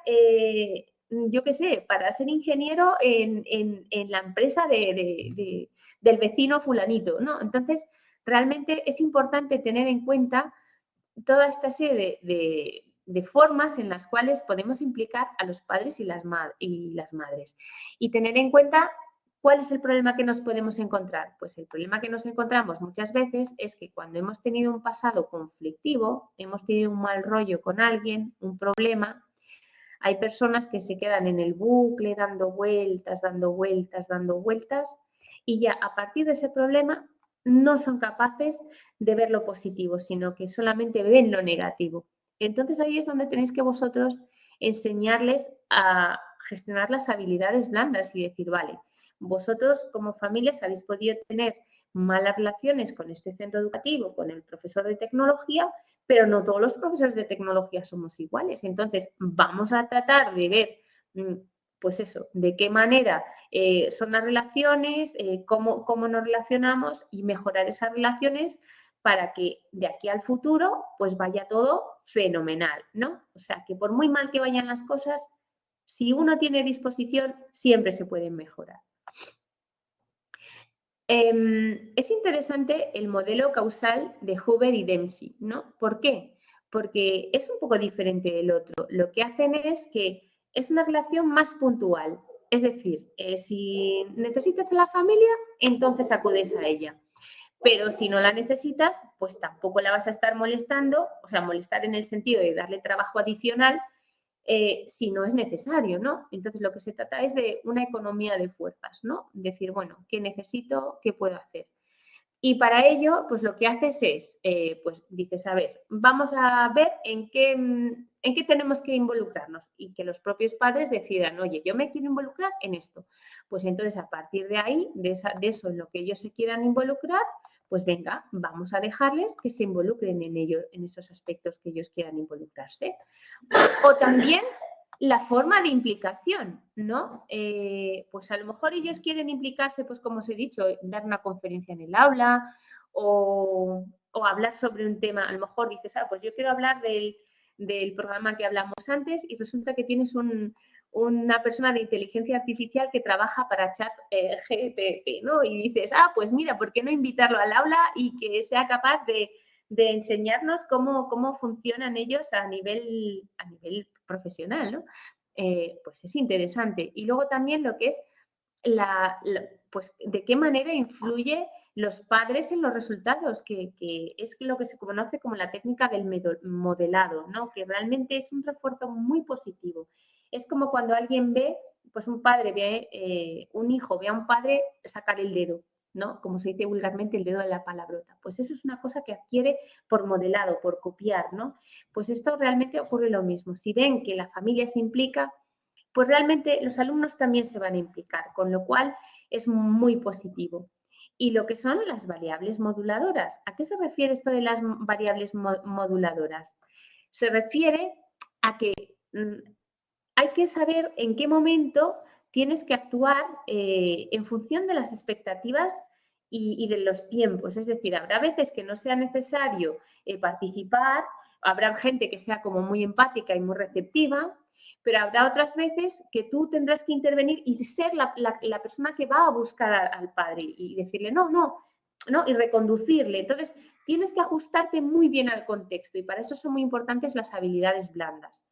yo qué sé, para ser ingeniero en la empresa del vecino fulanito, ¿no? Entonces, realmente es importante tener en cuenta toda esta serie de formas en las cuales podemos implicar a los padres y las madres. Y tener en cuenta cuál es el problema que nos podemos encontrar. Pues el problema que nos encontramos muchas veces es que cuando hemos tenido un pasado conflictivo, hemos tenido un mal rollo con alguien, un problema, hay personas que se quedan en el bucle dando vueltas, y ya a partir de ese problema no son capaces de ver lo positivo, sino que solamente ven lo negativo. Entonces ahí es donde tenéis que vosotros enseñarles a gestionar las habilidades blandas y decir, vale, vosotros como familias habéis podido tener malas relaciones con este centro educativo, con el profesor de tecnología, pero no todos los profesores de tecnología somos iguales. Entonces, vamos a tratar de ver, pues eso, de qué manera son las relaciones, cómo nos relacionamos y mejorar esas relaciones para que de aquí al futuro pues vaya todo fenomenal, ¿no? O sea, que por muy mal que vayan las cosas, si uno tiene disposición, siempre se pueden mejorar. Es interesante el modelo causal de Huber y Dempsey, ¿no? ¿Por qué? Porque es un poco diferente del otro. Lo que hacen es que es una relación más puntual. Es decir, si necesitas a la familia, entonces acudes a ella. Pero si no la necesitas, pues tampoco la vas a estar molestando, o sea, molestar en el sentido de darle trabajo adicional, si no es necesario, ¿no? Entonces lo que se trata es de una economía de fuerzas, ¿no? Decir, bueno, ¿qué necesito? ¿Qué puedo hacer? Y para ello, pues lo que haces es, pues dices, a ver, vamos a ver en qué tenemos que involucrarnos y que los propios padres decidan, oye, yo me quiero involucrar en esto. Pues entonces, a partir de ahí, de eso en lo que ellos se quieran involucrar, pues venga, vamos a dejarles que se involucren en ello, en esos aspectos que ellos quieran involucrarse. O también la forma de implicación, ¿no? Pues a lo mejor ellos quieren implicarse, pues como os he dicho, dar una conferencia en el aula o o hablar sobre un tema. A lo mejor dices, pues yo quiero hablar del programa que hablamos antes y resulta que tienes una persona de inteligencia artificial que trabaja para chat GPT, ¿no? Y dices, pues mira, ¿por qué no invitarlo al aula y que sea capaz de enseñarnos cómo funcionan ellos a nivel profesional, ¿no? Pues es interesante. Y luego también lo que es pues de qué manera influye los padres en los resultados, que es lo que se conoce como la técnica del modelado, ¿no? Que realmente es un refuerzo muy positivo. Es como cuando alguien ve, pues un padre ve, un hijo ve a un padre sacar el dedo, ¿no? Como se dice vulgarmente, el dedo de la palabrota. Pues eso es una cosa que adquiere por modelado, por copiar, ¿no? Pues esto realmente ocurre lo mismo. Si ven que la familia se implica, pues realmente los alumnos también se van a implicar, con lo cual es muy positivo. Y lo que son las variables moduladoras. ¿A qué se refiere esto de las variables moduladoras? Se refiere a que hay que saber en qué momento tienes que actuar en función de las expectativas y de los tiempos. Es decir, habrá veces que no sea necesario participar, habrá gente que sea como muy empática y muy receptiva, pero habrá otras veces que tú tendrás que intervenir y ser la persona que va a buscar al padre y decirle no, y reconducirle. Entonces, tienes que ajustarte muy bien al contexto y para eso son muy importantes las habilidades blandas.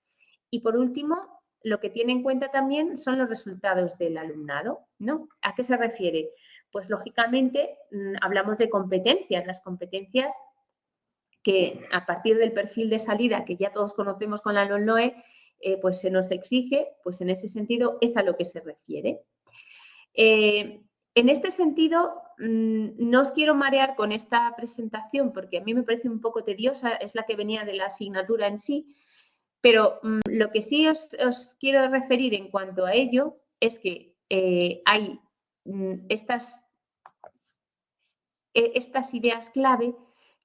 Y por último, lo que tiene en cuenta también son los resultados del alumnado, ¿no? ¿A qué se refiere? Pues lógicamente hablamos de competencias, las competencias que a partir del perfil de salida que ya todos conocemos con la LOMLOE, pues se nos exige, pues en ese sentido es a lo que se refiere. En este sentido, no os quiero marear con esta presentación porque a mí me parece un poco tediosa, es la que venía de la asignatura en sí, pero lo que sí os quiero referir en cuanto a ello es que hay estas ideas clave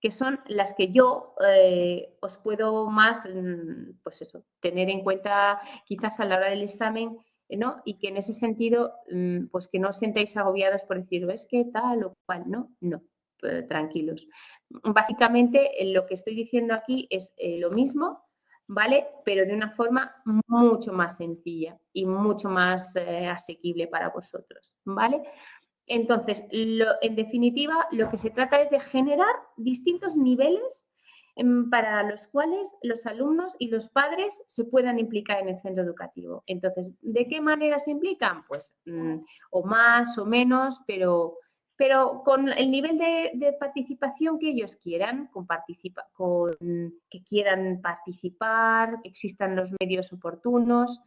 que son las que yo os puedo más, pues eso, tener en cuenta quizás a la hora del examen, ¿no? Y que en ese sentido, pues que no os sentáis agobiados por decir, es que tal o cual, no, tranquilos. Básicamente lo que estoy diciendo aquí es lo mismo, ¿vale? Pero de una forma mucho más sencilla y mucho más asequible para vosotros, ¿vale? Entonces, en definitiva, lo que se trata es de generar distintos niveles para los cuales los alumnos y los padres se puedan implicar en el centro educativo. Entonces, ¿de qué manera se implican? Pues o más o menos, pero con el nivel de participación que ellos quieran, que quieran participar, que existan los medios oportunos,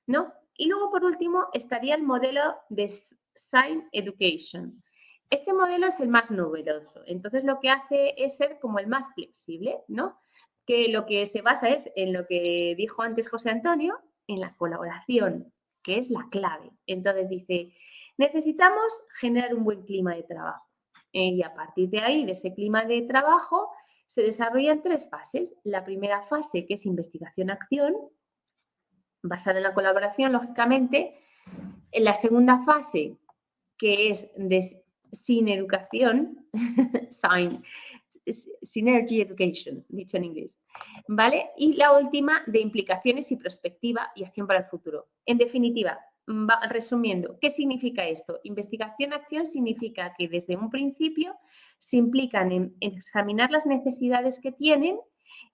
¿no? Y luego, por último, estaría el modelo de Sign Education. Este modelo es el más novedoso, entonces lo que hace es ser como el más flexible, ¿no? Que lo que se basa es en lo que dijo antes José Antonio, en la colaboración, que es la clave. Entonces dice, necesitamos generar un buen clima de trabajo. Y a partir de ahí, de ese clima de trabajo, se desarrollan 3 fases. La primera fase, que es investigación-acción, basada en la colaboración, lógicamente. En la segunda fase, que es de educación, Synergy Education, dicho en inglés, ¿vale? Y la última de implicaciones y perspectiva y acción para el futuro. En definitiva, resumiendo, ¿qué significa esto? Investigación-acción significa que desde un principio se implican en examinar las necesidades que tienen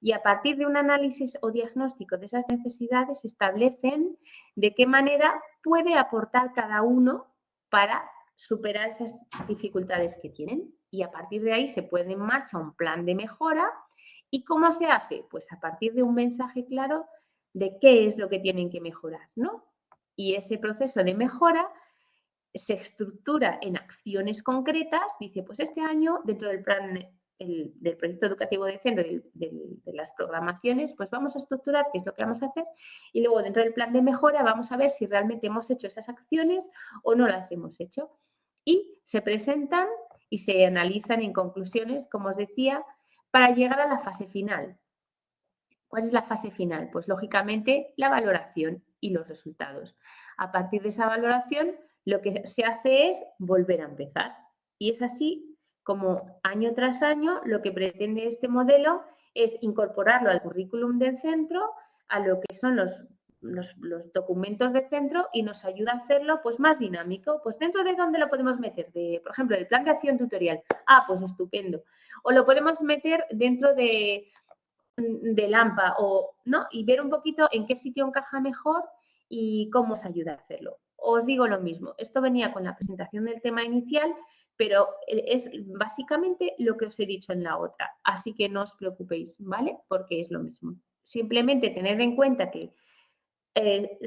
y a partir de un análisis o diagnóstico de esas necesidades establecen de qué manera puede aportar cada uno para superar esas dificultades que tienen. Y a partir de ahí se pone en marcha un plan de mejora. ¿Y cómo se hace? Pues a partir de un mensaje claro de qué es lo que tienen que mejorar, ¿no? Y ese proceso de mejora se estructura en acciones concretas. Dice, pues este año, dentro del plan del proyecto educativo de centro, de las programaciones, pues vamos a estructurar qué es lo que vamos a hacer y luego dentro del plan de mejora vamos a ver si realmente hemos hecho esas acciones o no las hemos hecho. Y se presentan y se analizan en conclusiones, como os decía, para llegar a la fase final. ¿Cuál es la fase final? Pues lógicamente la valoración y los resultados. A partir de esa valoración, lo que se hace es volver a empezar. Y es así como año tras año lo que pretende este modelo es incorporarlo al currículum del centro, a lo que son los documentos del centro y nos ayuda a hacerlo pues más dinámico. Pues dentro de dónde lo podemos meter, por ejemplo, del plan de acción tutorial. Ah, pues estupendo. O lo podemos meter dentro del AMPA ¿no? Y ver un poquito en qué sitio encaja mejor y cómo os ayuda a hacerlo. Os digo lo mismo, esto venía con la presentación del tema inicial, pero es básicamente lo que os he dicho en la otra, así que no os preocupéis, ¿vale? Porque es lo mismo. Simplemente tened en cuenta que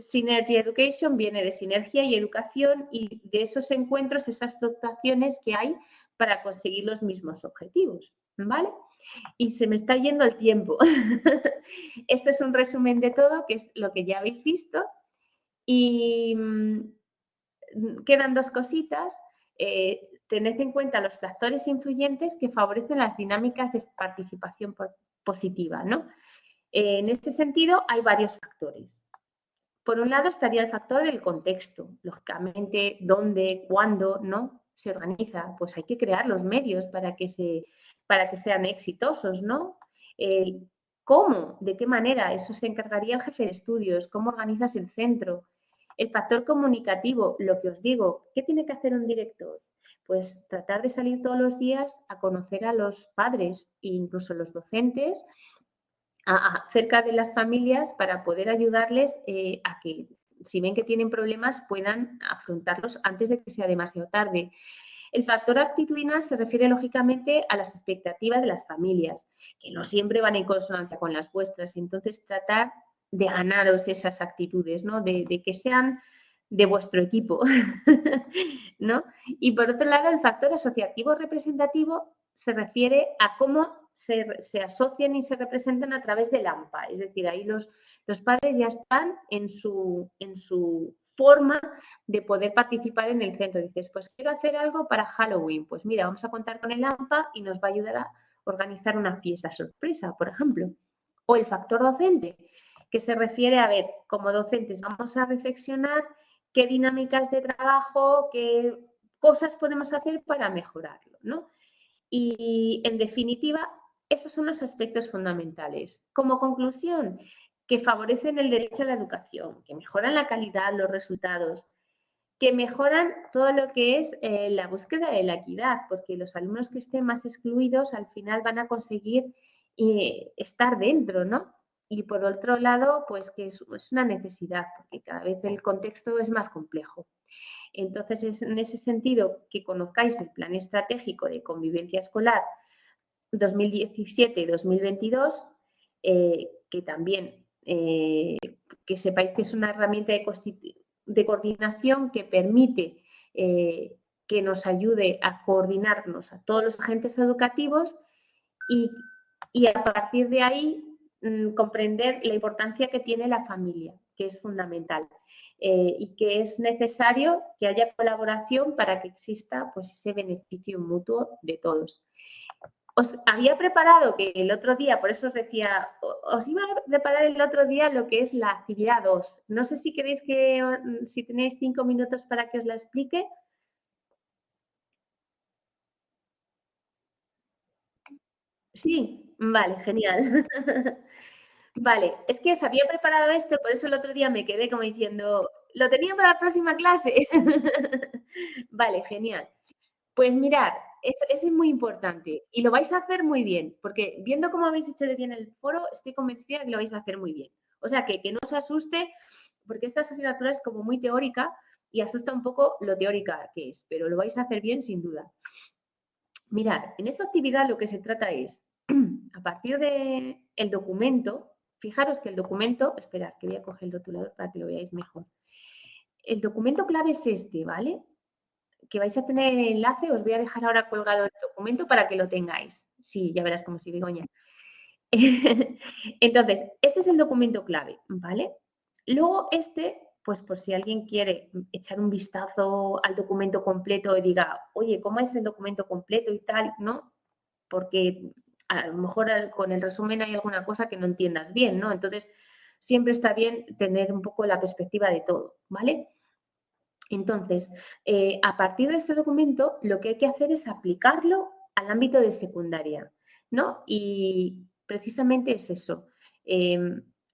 Synergy Education viene de sinergia y educación y de esos encuentros, esas fluctuaciones que hay para conseguir los mismos objetivos, ¿vale? Y se me está yendo el tiempo. Este es un resumen de todo, que es lo que ya habéis visto. Y quedan dos cositas. Tened en cuenta los factores influyentes que favorecen las dinámicas de participación positiva, ¿no? En este sentido, hay varios factores. Por un lado estaría el factor del contexto, lógicamente, dónde, cuándo, ¿no? Se organiza, pues hay que crear los medios para que sean exitosos, ¿no? ¿Cómo? ¿De qué manera? Eso se encargaría el jefe de estudios, cómo organizas el centro. El factor comunicativo, lo que os digo, ¿qué tiene que hacer un director? Pues tratar de salir todos los días a conocer a los padres e incluso los docentes acerca de las familias para poder ayudarles a que, si ven que tienen problemas, puedan afrontarlos antes de que sea demasiado tarde. El factor actitudinal se refiere lógicamente a las expectativas de las familias, que no siempre van en consonancia con las vuestras. Entonces, tratar de ganaros esas actitudes, ¿no? De que sean de vuestro equipo, ¿no? Y por otro lado, el factor asociativo representativo se refiere a cómo se asocian y se representan a través del AMPA. Es decir, ahí los padres ya están en su forma de poder participar en el centro. Dices, pues quiero hacer algo para Halloween. Pues mira, vamos a contar con el AMPA y nos va a ayudar a organizar una fiesta sorpresa, por ejemplo. O el factor docente, que se refiere a ver, como docentes vamos a reflexionar qué dinámicas de trabajo, qué cosas podemos hacer para mejorarlo, ¿no? Y, en definitiva, esos son los aspectos fundamentales. Como conclusión, que favorecen el derecho a la educación, que mejoran la calidad, los resultados, que mejoran todo lo que es la búsqueda de la equidad, porque los alumnos que estén más excluidos al final van a conseguir estar dentro, ¿no? Y por otro lado, pues que es una necesidad, porque cada vez el contexto es más complejo. Entonces, es en ese sentido que conozcáis el Plan Estratégico de Convivencia Escolar 2017-2022, que también que sepáis que es una herramienta de coordinación que permite que nos ayude a coordinarnos a todos los agentes educativos y a partir de ahí comprender la importancia que tiene la familia, que es fundamental. Y que es necesario que haya colaboración para que exista pues, ese beneficio mutuo de todos. Os había preparado que el otro día, por eso os decía, os iba a preparar el otro día lo que es la actividad 2. No sé si queréis si tenéis 5 minutos para que os la explique. Sí, vale, genial. Vale, es que os había preparado esto, por eso el otro día me quedé como diciendo, ¿lo tenía para la próxima clase? Vale, genial. Pues mirad, eso es muy importante y lo vais a hacer muy bien, porque viendo cómo habéis hecho de bien el foro, estoy convencida de que lo vais a hacer muy bien. O sea, que no os asuste, porque esta asignatura es como muy teórica y asusta un poco lo teórica que es, pero lo vais a hacer bien sin duda. Mirad, en esta actividad lo que se trata es, a partir del documento, fijaros que el documento, esperad que voy a coger el rotulador para que lo veáis mejor. El documento clave es este, ¿vale? Que vais a tener el enlace, os voy a dejar ahora colgado el documento para que lo tengáis. Sí, ya verás como si Begoña. Entonces, este es el documento clave, ¿vale? Luego pues por si alguien quiere echar un vistazo al documento completo y diga, oye, ¿cómo es el documento completo y tal? ¿No? Porque a lo mejor con el resumen hay alguna cosa que no entiendas bien, ¿no? Entonces, siempre está bien tener un poco la perspectiva de todo, ¿vale? Entonces, a partir de ese documento, lo que hay que hacer es aplicarlo al ámbito de secundaria, ¿no? Y precisamente es eso,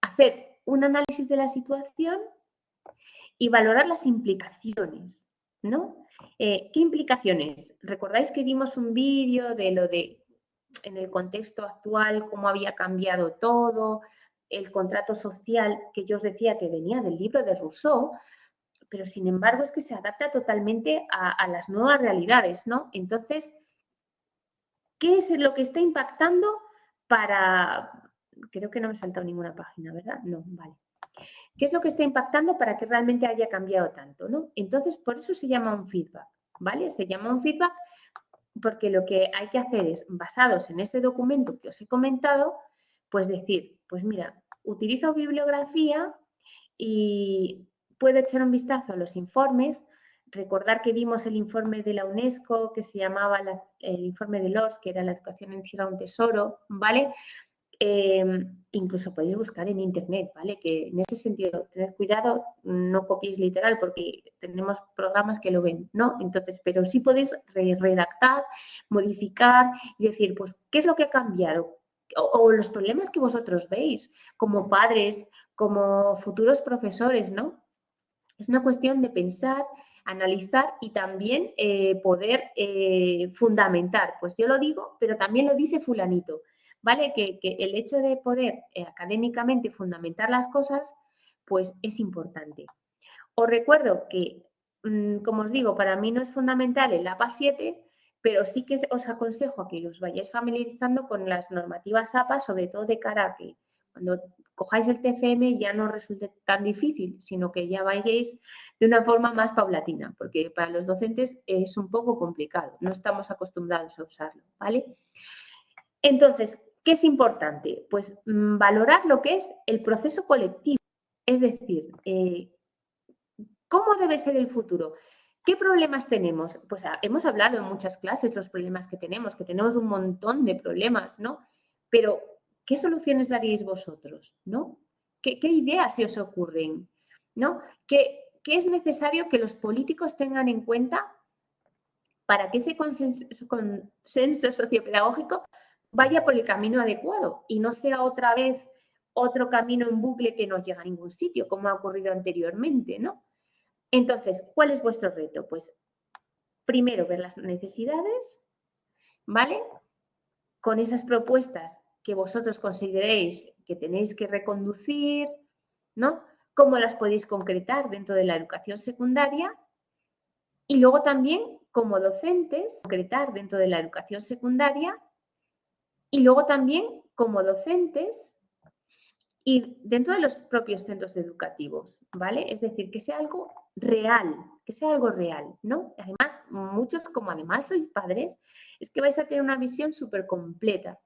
hacer un análisis de la situación y valorar las implicaciones, ¿no? ¿Qué implicaciones? ¿Recordáis que vimos un vídeo de lo de, en el contexto actual, cómo había cambiado todo, el contrato social que yo os decía que venía del libro de Rousseau, pero sin embargo es que se adapta totalmente a las nuevas realidades, ¿no? Entonces, ¿qué es lo que está impactando para... Creo que no me he saltado ninguna página, ¿verdad? No, vale. ¿Qué es lo que está impactando para que realmente haya cambiado tanto, ¿no? Entonces, por eso se llama un feedback, ¿vale? Se llama un feedback porque lo que hay que hacer es, basados en ese documento que os he comentado, pues decir, pues mira, utilizo bibliografía y puedo echar un vistazo a los informes, recordar que vimos el informe de la UNESCO que se llamaba el informe de Lors, que era la educación en ciudad un tesoro, ¿vale? Incluso podéis buscar en internet, ¿vale? Que en ese sentido, tened cuidado, no copiéis literal porque tenemos programas que lo ven, ¿no? Entonces, pero sí podéis redactar, modificar y decir, pues, ¿qué es lo que ha cambiado? O los problemas que vosotros veis como padres, como futuros profesores, ¿no? Es una cuestión de pensar, analizar y también poder fundamentar. Pues yo lo digo, pero también lo dice fulanito. ¿Vale? Que el hecho de poder académicamente fundamentar las cosas, pues es importante. Os recuerdo que, como os digo, para mí no es fundamental el APA 7, pero sí que os aconsejo a que os vayáis familiarizando con las normativas APA, sobre todo de cara a que cuando cojáis el TFM ya no resulte tan difícil, sino que ya vayáis de una forma más paulatina, porque para los docentes es un poco complicado, no estamos acostumbrados a usarlo, ¿vale? Entonces, ¿qué es importante? Pues valorar lo que es el proceso colectivo, es decir, ¿cómo debe ser el futuro? ¿Qué problemas tenemos? Pues hemos hablado en muchas clases los problemas que tenemos un montón de problemas, ¿no? Pero, ¿qué soluciones daríais vosotros, no? ¿Qué ideas se os ocurren, no? ¿Qué es necesario que los políticos tengan en cuenta para que ese consenso sociopedagógico vaya por el camino adecuado y no sea otra vez otro camino en bucle que no llega a ningún sitio, como ha ocurrido anteriormente, ¿no? Entonces, ¿cuál es vuestro reto? Pues primero ver las necesidades, ¿vale? Con esas propuestas que vosotros consideréis que tenéis que reconducir, ¿no? ¿Cómo las podéis concretar dentro de la educación secundaria? Y luego también, como docentes, concretar dentro de la educación secundaria y luego también, como docentes, y dentro de los propios centros educativos, ¿vale? Es decir, que sea algo real, ¿no? Además, muchos, como además sois padres, es que vais a tener una visión súper completa.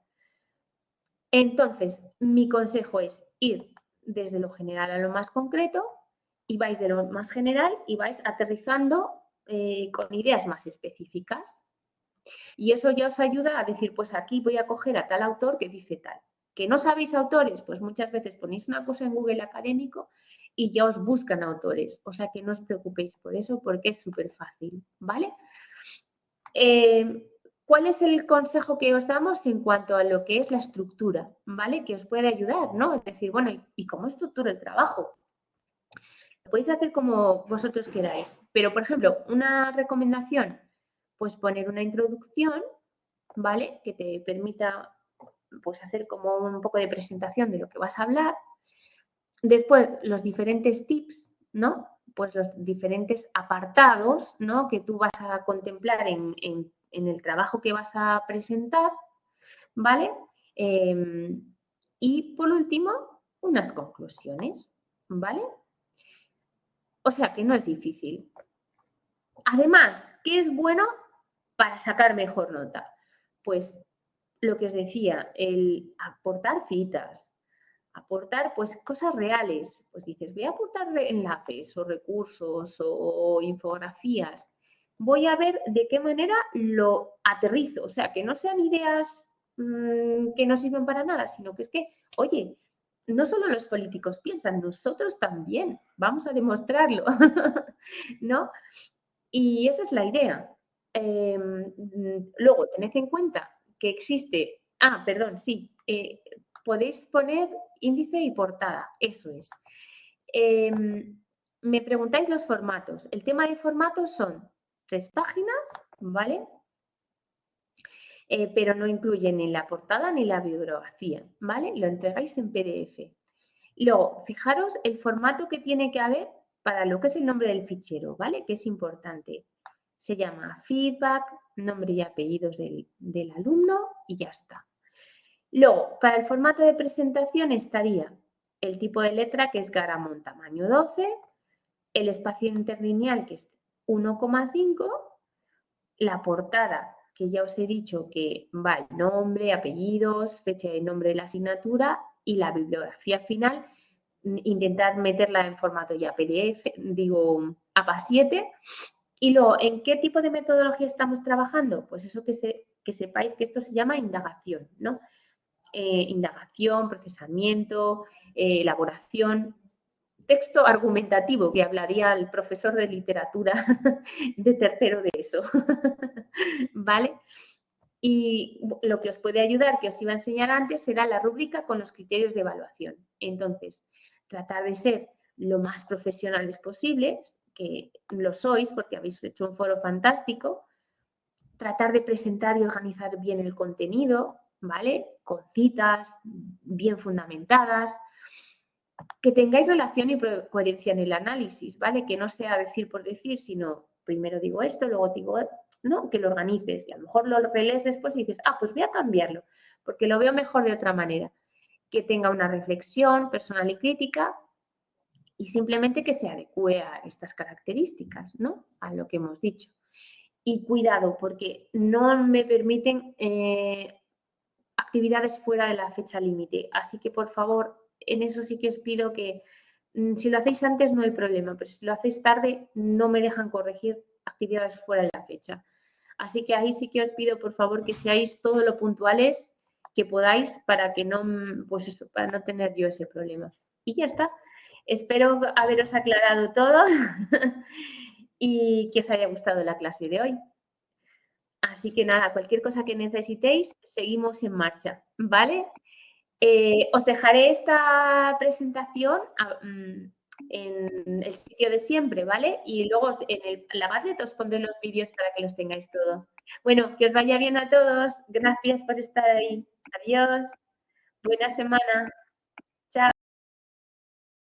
Entonces, mi consejo es ir desde lo general a lo más concreto y vais de lo más general y vais aterrizando con ideas más específicas. Y eso ya os ayuda a decir, pues aquí voy a coger a tal autor que dice tal. ¿Que no sabéis autores? Pues muchas veces ponéis una cosa en Google académico y ya os buscan autores. O sea que no os preocupéis por eso porque es súper fácil, ¿vale? ¿Cuál es el consejo que os damos en cuanto a lo que es la estructura, ¿vale? Que os puede ayudar, ¿no? Es decir, bueno, ¿y cómo estructura el trabajo? Lo podéis hacer como vosotros queráis, pero, por ejemplo, una recomendación, pues poner una introducción, ¿vale? Que te permita, pues, hacer como un poco de presentación de lo que vas a hablar. Después, los diferentes tips, ¿no? Pues los diferentes apartados, ¿no? Que tú vas a contemplar en el trabajo que vas a presentar, ¿vale? Y, por último, unas conclusiones, ¿vale? O sea que no es difícil. Además, ¿qué es bueno para sacar mejor nota? Pues lo que os decía, el aportar citas, aportar pues cosas reales. Pues dices, voy a aportar enlaces o recursos o infografías. Voy a ver de qué manera lo aterrizo. O sea, que no sean ideas que no sirven para nada, sino que es que, oye, no solo los políticos piensan, nosotros también. Vamos a demostrarlo, ¿no? Y esa es la idea. luego, tened en cuenta que existe... perdón, sí. Podéis poner índice y portada, eso es. Me preguntáis los formatos. El tema de formatos son 3 páginas, ¿vale? Pero no incluyen ni la portada ni la bibliografía, ¿vale? Lo entregáis en PDF. Luego, fijaros el formato que tiene que haber para lo que es el nombre del fichero, ¿vale? Que es importante. Se llama feedback, nombre y apellidos del alumno y ya está. Luego, para el formato de presentación estaría el tipo de letra, que es Garamond tamaño 12, el espacio interlineal, que es 1,5, la portada, que ya os he dicho que va el nombre, apellidos, fecha de nombre de la asignatura, y la bibliografía final, intentar meterla en formato ya PDF, digo APA7. Y luego, ¿en qué tipo de metodología estamos trabajando? Pues eso que sepáis que esto se llama indagación, ¿no? Indagación, procesamiento, elaboración, texto argumentativo, que hablaría el profesor de literatura de tercero de eso, ¿vale? Y lo que os puede ayudar, que os iba a enseñar antes, será la rúbrica con los criterios de evaluación. Entonces, tratar de ser lo más profesionales posibles, que lo sois porque habéis hecho un foro fantástico, tratar de presentar y organizar bien el contenido, ¿vale? Con citas bien fundamentadas, que tengáis relación y coherencia en el análisis, ¿vale? Que no sea decir por decir, sino primero digo esto, luego digo, ¿no? Que lo organices y a lo mejor lo relees después y dices, pues voy a cambiarlo, porque lo veo mejor de otra manera. Que tenga una reflexión personal y crítica y simplemente que se adecue a estas características, ¿no? A lo que hemos dicho. Y cuidado, porque no me permiten actividades fuera de la fecha límite. Así que, por favor, en eso sí que os pido que si lo hacéis antes no hay problema, pero si lo hacéis tarde no me dejan corregir actividades fuera de la fecha. Así que ahí sí que os pido, por favor, que seáis todo lo puntuales que podáis para que no, pues eso, para no tener yo ese problema. Y ya está. Espero haberos aclarado todo y que os haya gustado la clase de hoy. Así que nada, cualquier cosa que necesitéis, seguimos en marcha, ¿vale? Os dejaré esta presentación en el sitio de siempre, ¿vale? Y luego en la Padlet os pondré los vídeos para que los tengáis todos. Bueno, que os vaya bien a todos. Gracias por estar ahí. Adiós. Buena semana.